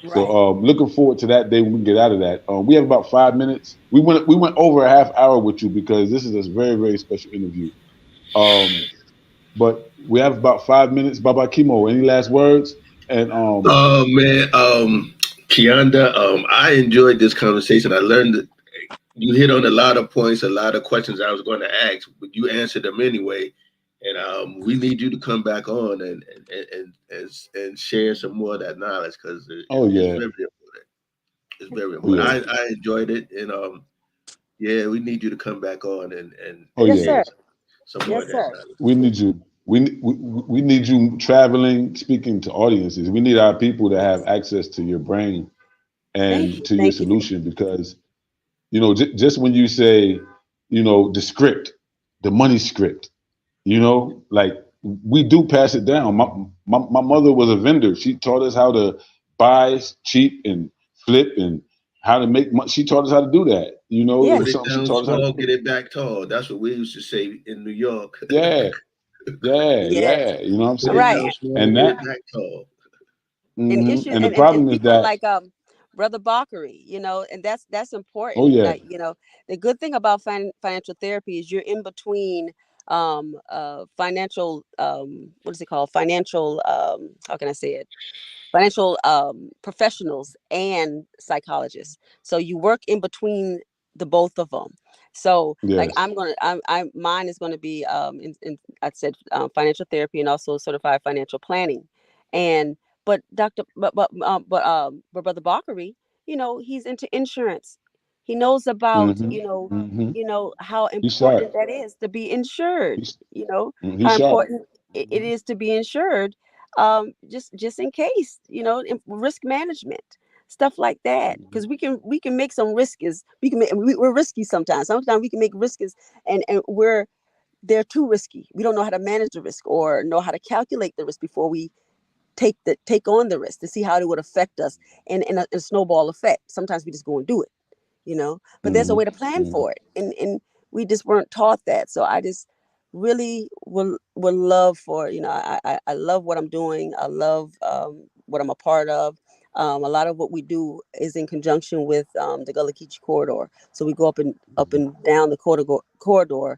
So Right. looking forward to that day when we get out of that. We have about 5 minutes. We went over a half hour with you because this is a very, very special interview. But We have about 5 minutes. Baba Kimo, any last words? And Oh man, Keonda, I enjoyed this conversation. I learned that you hit on a lot of points, a lot of questions I was going to ask, but you answered them anyway. And we need you to come back on and share some more of that knowledge because oh it's yeah, very important. It's very oh important. yeah, I enjoyed it, and yeah, we need you to come back on oh and Yes, yeah. share sir. some more Yes, of that sir. knowledge. We need you. We need you traveling, speaking to audiences. We need our people to have Yes. access to your brain Thank and you. to your Thank you. solution because just when you say the script, the money script, like we do pass it down. My mother was a vendor. She taught us how to buy cheap and flip and how to make money. She taught us how to do that. It Yeah. Put was it something she down taught us how to small, do. get it back tall. That's what we used to say in New York. Yeah, yeah, Yes. yeah. You know what I'm Put it saying? Right. down small, And get it that, back tall. And issues and the and problem is people that, like Brother Bakari, and that's oh important. yeah, Like, the good thing about financial therapy is you're in between financial what is it called? Financial how can I say it? Financial professionals and psychologists. So you work in between the both of them. So like yes, I'm mine is going to be I said financial therapy and also certified financial planning. And but Brother Bakari, he's into insurance. He knows about, hmm how he's important sharp. that is to be insured, He's how he's sharp. important it is to be insured, just in case, risk management, stuff like that, Mhm. because we can make some risks. We're risky sometimes we can make risks, and they're too risky. We don't know how to manage the risk or know how to calculate the risk before we take on the risk to see how it would affect us, and in a snowball effect. Sometimes we just go and do it, but there's a hmm way to plan hmm for it, and we just weren't taught that. So I just really will love for, I love what I'm doing. I love what I'm a part of. A lot of what we do is in conjunction with the Gullah Geechee corridor. So we go up and down the corridor,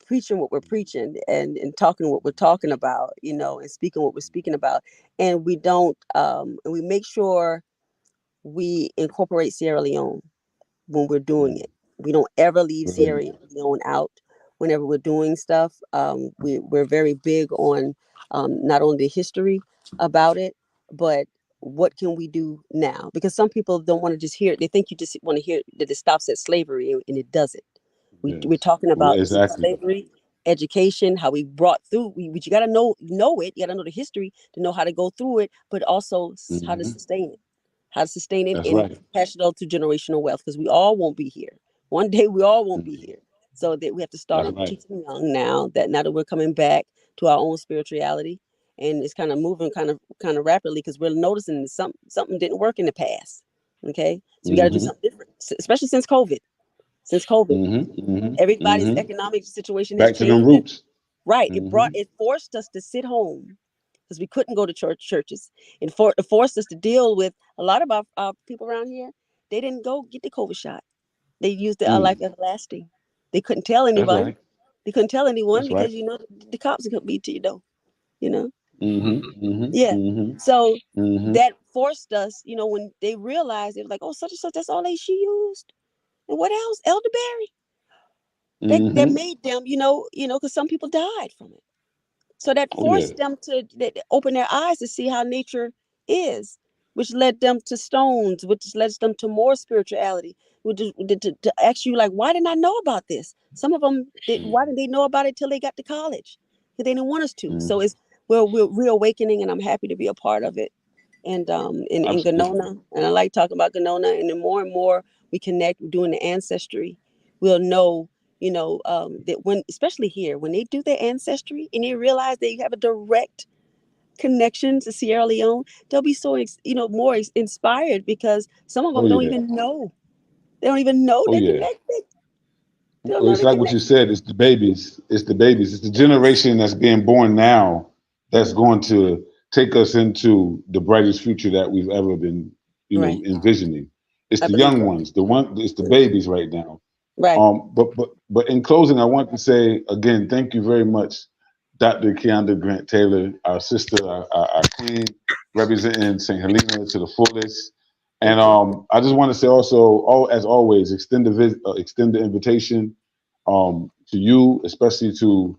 preaching what we're preaching, and talking what we're talking about, and speaking what we're speaking about. And we don't and we make sure we incorporate Sierra Leone when we're doing it. We don't ever leave Sierra Brilliant. Leone out whenever we're doing stuff. We're very big on not only the history about it, but what can we do now? Because some people don't want to just hear it. They think you just want to hear that it stops at slavery, and it doesn't. We're Yes. talking Well, about exactly. slavery, education, how we brought through. But you got to know it. You got to know the history to know how to go through it, but also how to hmm sustain it, That's and right. pass it on to generational wealth, because we all won't be here. One day we all won't be Mhm. here. So that we have to start That's right. teaching young now that we're coming back to our own spirituality, and it's kind of moving kind of rapidly, because we're noticing that something didn't work in the past. Okay, so we got to do hmm something different, especially since COVID. Since COVID, everybody's hmm economic situation has Back to them changed. roots. Right, hmm it forced us to sit home because we couldn't go to churches, and it forced us to deal with a lot of our people around here. They didn't go get the COVID shot. They used the life Mm. everlasting. They couldn't tell That's anybody. right. They couldn't tell anyone That's right. because the cops could be to you though. You know, hmm hmm yeah. hmm So hmm that forced us. When they realized, it was like, oh, such and such. That's all she used. And what else? Elderberry. That hmm made them. Because some people died from it. So that Oh yeah. forced them to open their eyes to see how nature is, which led them to stones, which led them to more spirituality, which is to ask you, like, why didn't I know about this? Some of them did. Why didn't they know about it till they got to college? Because they didn't want us to. So hmm we're reawakening, and I'm happy to be a part of it. And in Absolutely. Ganona, and I like talking about Ganona, and the more and more we connect doing the ancestry, we'll know, that when, especially here, when they do their ancestry and they realize they have a direct connection to Sierra Leone, they'll be so more inspired, because some of Oh them don't yeah. even know. They don't even know Oh they're yeah. connected. They don't Well, know it's they're like what you connected. said. It's the babies. It's the babies. It's the Yes. generation that's being born now that's going to take us into the brightest future that we've ever been, Right. envisioning. It's I the believe young so. ones. It's the babies right now. Right. But in closing, I want to say again, thank you very much, Dr. Keonda Grant-Taylor, our sister, our queen, representing St. Helena to the fullest. And I just want to say also, as always, extend the invitation to you, especially to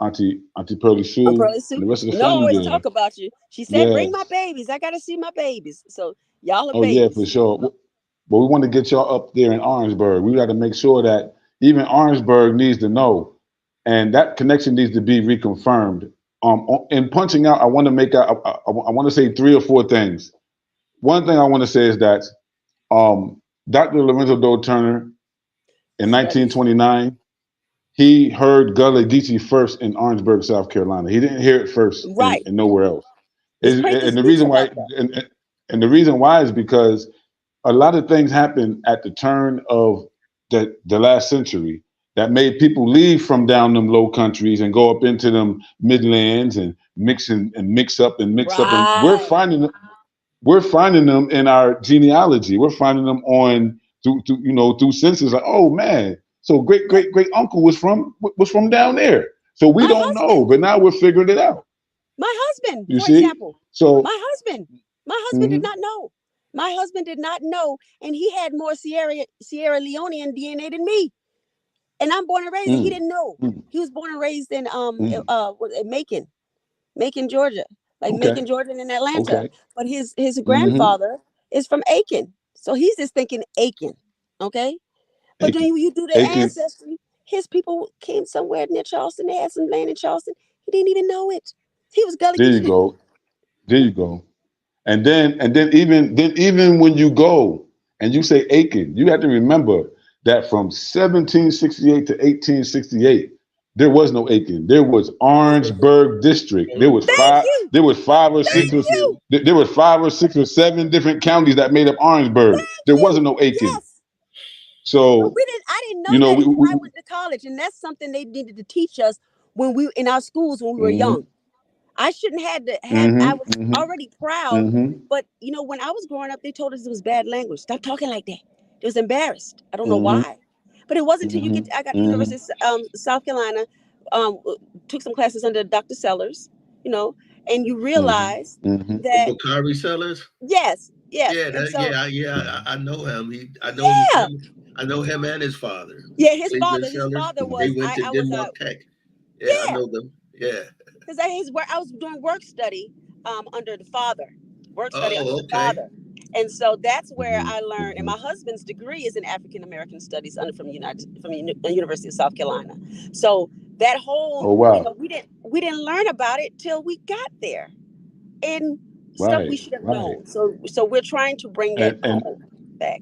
Auntie Pearly Sue Pearly and Sue. the rest of the No, family always there. talk about you. She said, Yeah. bring my babies. I got to see my babies. So y'all are Oh yeah, babies. for sure. But we want to get y'all up there in Orangeburg. We got to make sure that even Orangeburg needs to know, and that connection needs to be reconfirmed. In punching out, I want to make out. I want to say 3 or 4 things. One thing I want to say is that Dr. Lorenzo Doe Turner in 1929, he heard Gullah Geechee first in Orangeburg, South Carolina. He didn't hear it first Right. in nowhere else. His And the reason why, and the reason why is because a lot of things happened at the turn of the last century that made people leave from down them low countries and go up into them Midlands and mix up. And we're finding them in our genealogy. We're finding them through census. Like, oh man, so great uncle was from down there. So we don't know, but now we're figuring it out. My husband, you for see? example. So my husband did not know. My husband did not know, and he had more Sierra Leonean DNA than me. And I'm born and raised, and he didn't know. He was born and raised in Macon, Georgia, Macon, Georgia, and in Atlanta. But his grandfather is from Aiken, so he's just thinking Aiken, okay. But then you do the ancestry. His people came somewhere near Charleston. They had some land in Charleston. He didn't even know it. He was Gullah Geechee. There you go. And then even when you go and you say Aiken, you have to remember that from 1768 to 1868, there was no Aiken. There was Orangeburg District. There was five or six or seven different counties that made up Orangeburg. There wasn't no Aiken. Yes. So I didn't know that until I went to college, and that's something they needed to teach us when we in our schools when we were young. I shouldn't have to have. I was already proud, but when I was growing up, they told us it was bad language. Stop talking like that. It was embarrassed. I don't know why, but it wasn't until I got to University of South Carolina, took some classes under Dr. Sellers, and you realize that Bakari Sellers. Yes. Yeah, I know him. I know him and his father. Yeah, his father was. They went to Denmark Tech. Yeah, I know them. Yeah. Because I was doing work study under the father. The father. And so that's where I learned. And my husband's degree is in African American Studies from the University of South Carolina. So that whole we didn't learn about it till we got there. And stuff we should have known. So we're trying to bring that back.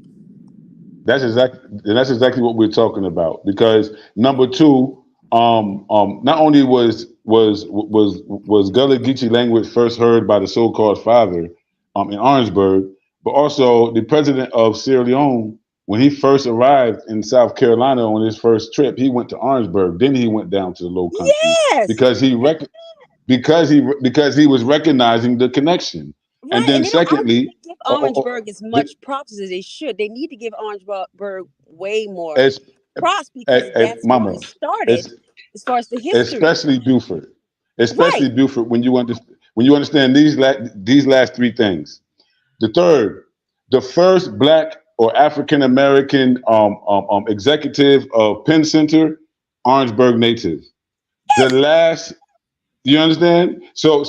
That's exactly what we're talking about. Because number 2, not only was Gullah Geechee language first heard by the so-called father in Orangeburg, but also the president of Sierra Leone, when he first arrived in South Carolina on his first trip, he went to Orangeburg. Then he went down to the Low Country because he was recognizing the connection. Right. And then secondly, give Orangeburg as much props as they should. They need to give Orangeburg way more props because that's where it started. As far as the history, especially Beaufort, Beaufort, when you understand these last 3 things. The third, the first Black or African American executive of Penn Center, Orangeburg native. The last, you understand? So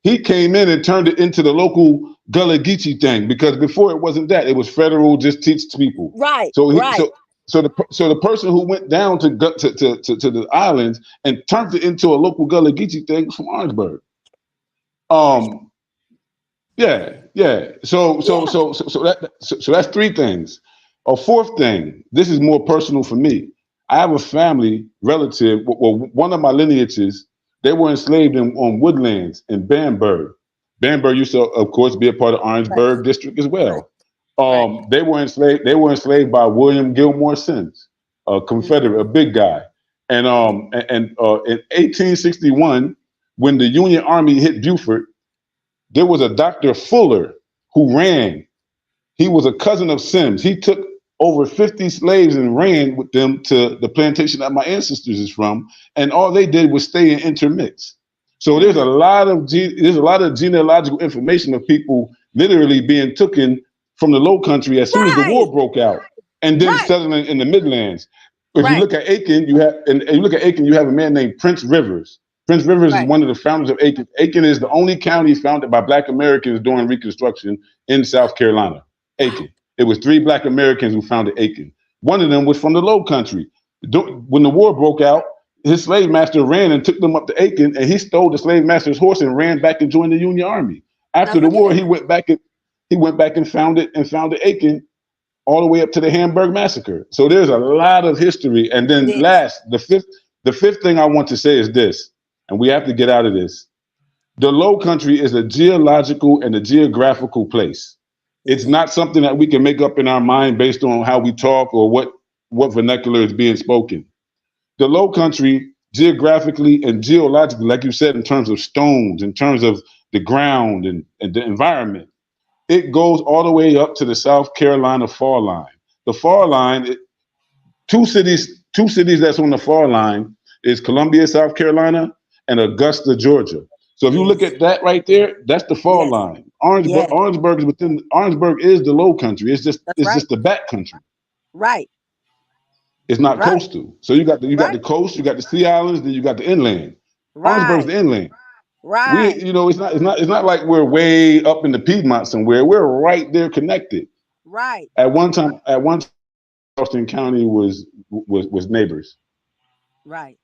he came in and turned it into the local Gullah Geechee thing, because before it wasn't that. It was federal, just teach people. Right. So the person who went down to the islands and turned it into a local Gullah Geechee thing from Orangeburg. So that's 3 things. A 4th thing. This is more personal for me. I have a family relative. Well, one of my lineages, they were enslaved on Woodlands in Bamberg. Bamberg used to, of course, be a part of Orangeburg District as well. They were enslaved by William Gilmore Simms, a Confederate, a big guy. And in 1861, when the Union Army hit Beaufort, there was a Dr. Fuller who ran. He was a cousin of Simms. He took over 50 slaves and ran with them to the plantation that my ancestors is from, and all they did was stay and intermix. So there's a lot of genealogical information of people literally being taken from the Low Country as soon as the war broke out, and then settling in the Midlands. If you look at Aiken, you have a man named Prince Rivers. Prince Rivers is one of the founders of Aiken. Aiken is the only county founded by Black Americans during Reconstruction in South Carolina. Aiken. It was 3 Black Americans who founded Aiken. One of them was from the Low Country. When the war broke out, his slave master ran and took them up to Aiken, and he stole the slave master's horse and ran back and joined the Union Army. After the war, he went back and founded Aiken all the way up to the Hamburg Massacre. So there's a lot of history. And then the fifth thing I want to say is this, and we have to get out of this. The Low Country is a geological and a geographical place. It's not something that we can make up in our mind based on how we talk or what vernacular is being spoken. The Low Country, geographically and geologically, like you said, in terms of stones, in terms of the ground and the environment, it goes all the way up to the South Carolina fall line. The fall line, two cities that's on the fall line is Columbia, South Carolina, and Augusta, Georgia. So if you look at that right there, that's the fall line. Orangeburg is Orangeburg is the Low Country. It's just the back country. Right. It's not coastal. So you got the coast, you got the Sea Islands, then you got the inland. Orangeburg's the inland. Right. It's not like we're way up in the Piedmont somewhere. We're right there connected. Right. At one time, Charleston County was neighbors. Right.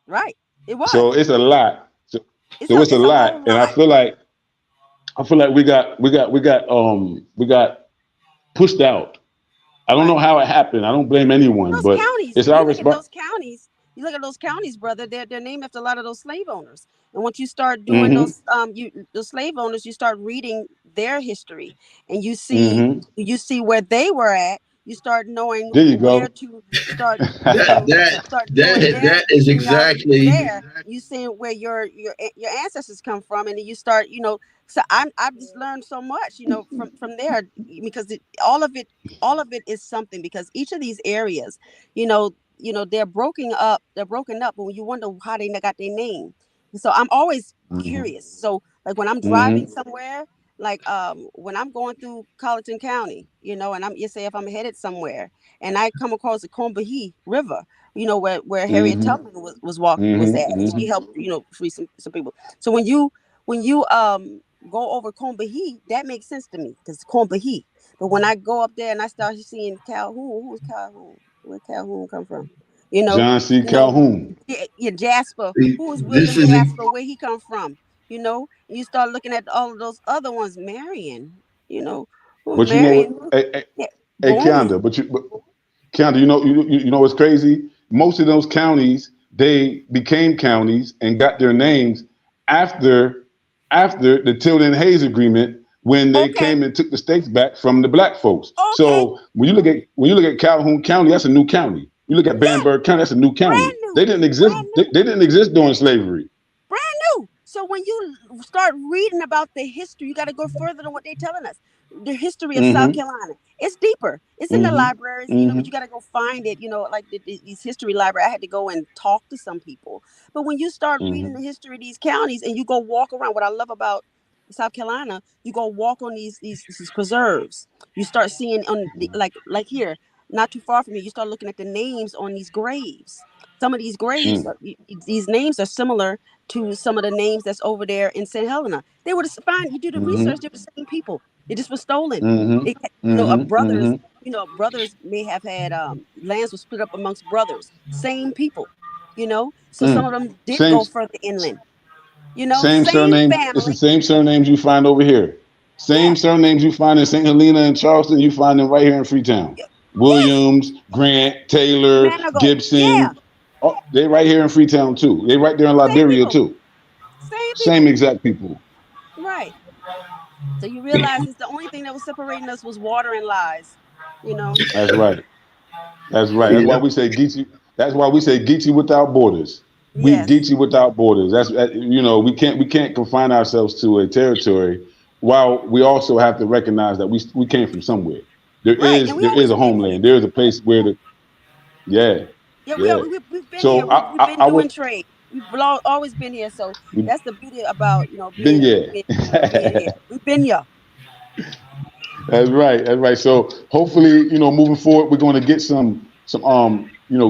Right. It was. So it's a lot. So it's a lot, and I feel like we got pushed out. I don't know how it happened. I don't blame anyone, those but counties, it's our responsibility. You look at those counties, brother. They're named after a lot of those slave owners. And once you start doing those slave owners, you start reading their history, and you see where they were at. You start knowing where to start. That is exactly there. You see where your ancestors come from, and you start. So I've just learned so much, from there, because all of it is something. Because each of these areas, they're broken up. But when you wonder how they got their name, so I'm always curious. So like when I'm driving somewhere. Like when I'm going through Colleton County, and if I'm headed somewhere and I come across the Combahee River, where Harriet Tubman was at, and she helped, free some people. So when you go over Combahee, that makes sense to me because Combahee. But when I go up there and I start seeing Calhoun, who's Calhoun? Where Calhoun come from? John C. Calhoun. Yeah, Jasper. Who is William Jasper? Where he come from? You start looking at all of those other ones, Marion, But Keonda, Keonda, what's crazy? Most of those counties, they became counties and got their names after the Tilden Hayes Agreement, when they came and took the states back from the Black folks. So when you look at Calhoun County, that's a new county. You look at Bamberg County, that's a new county. They didn't exist. They didn't exist during slavery. Brand new. So when you start reading about the history, you got to go further than what they're telling us. The history of South Carolina, it's deeper. It's in the libraries, but you got to go find it. Like these history libraries, I had to go and talk to some people. But when you start reading the history of these counties and you go walk around, what I love about South Carolina, you go walk on these preserves. You start seeing on like here, not too far from here, you start looking at the names on these graves. Some of these graves, these names are similar to some of the names that's over there in St. Helena. They were fine. You do the research, they're the same people. It just was stolen. Brothers may have had lands were split up amongst brothers. Same people, So some of them did go further inland. Same surname. Family. It's the same surnames you find over here. Same surnames you find in St. Helena and Charleston. You find them right here in Freetown. Williams, Grant, Taylor, Gibson. Yeah. Oh, they right here in Freetown too. They right there in Liberia too. Same exact people. Right. So you realize it's the only thing that was separating us was water and lies. That's right. That's right. That's why we say Geechee. That's why we say Geechee without borders. We Geechee without borders. That's we can't confine ourselves to a territory, while we also have to recognize that we came from somewhere. Right, and we there is always a been here. homeland. There is a place where the yeah, Yeah, yeah. we've been here. So We've been I would doing trade. We've always been here. So we that's the beauty about been being yeah. here. We've been here. That's right. That's right. So hopefully, moving forward, we're going to get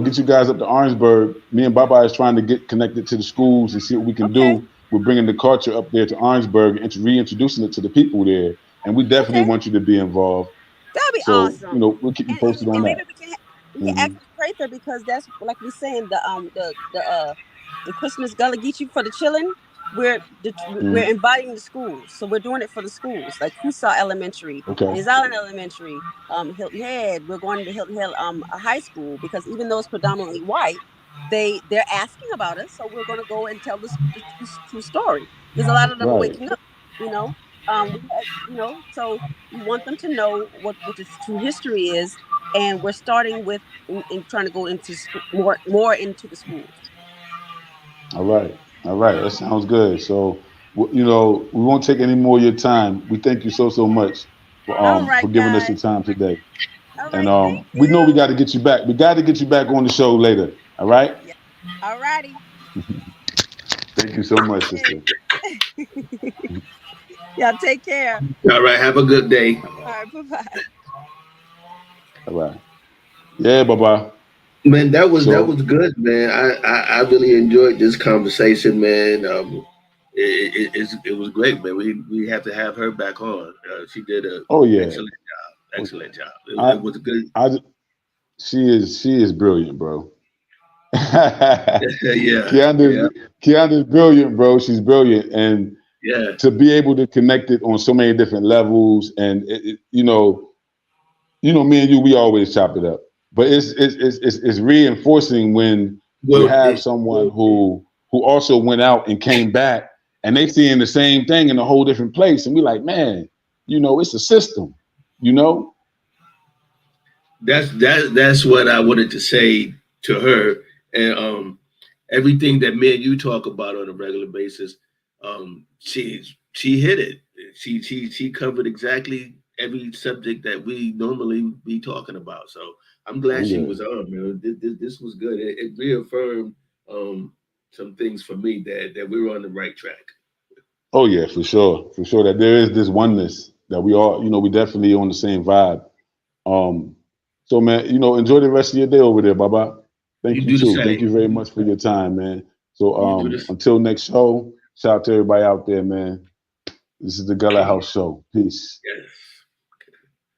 get you guys up to Orangeburg. Me and Baba is trying to get connected to the schools and see what we can Okay, do. We're bringing the culture up there to Orangeburg and reintroducing it to the people there. And we definitely okay, want you to be involved. that'll be So, awesome. we'll keep you And posted on maybe that. we can Hmm. actually pray there because that's like we saying the Christmas Gullah Geechee for the children. We're Hmm. inviting the schools, so we're doing it for the schools like Kusa Elementary, Okay. Days Island Elementary, Hilton Head. We're going to Hilton Head a high school because even though it's predominantly white, they're asking about us, so we're going to go and tell the true story because a lot of them are Right. waking up. You know, so we want them to know what the true history is, and we're starting with in trying to go into more into the schools. All right. All right. That sounds good. So, we won't take any more of your time. We thank you so much All for right, giving us guys. the time today. All And right, thank we know we you. got to get you back. We got to get you back on the show later. All right. Yeah. All righty. Thank you so much, sister. Okay. Yeah. Take care. All right. Have a good day. All right. Bye bye. All right. Yeah. Bye bye. Man, that So, was good, man. I really enjoyed this conversation, man. It was great, man. We have to have her back on. She did a oh yeah. excellent job. Oh yeah. Excellent job. I It was good. I she is brilliant, bro. Yeah, Keonda's yeah, Keonda's brilliant, bro. She's brilliant, and yeah. to be able to connect it on so many different levels, and me and you, we always chop it up. But it's reinforcing when you Well, have someone who also went out and came back, and they seeing the same thing in a whole different place, and we like, man, it's a system, you know. that's what I wanted to say to her, and everything that me and you talk about on a regular basis, she hit it. She covered exactly every subject that we normally be talking about. So I'm glad she Yeah. was on, man. This was good. It reaffirmed some things for me that we were on the right track. Oh yeah, for sure that there is this oneness that we all, we definitely on the same vibe. Um, so man, enjoy the rest of your day over there, Baba. You Thank you do the too. Thank you same. very much for your time, man. So You do this. until next show, shout out to everybody out there, man. This is the Gullah House Show. Peace. Yes.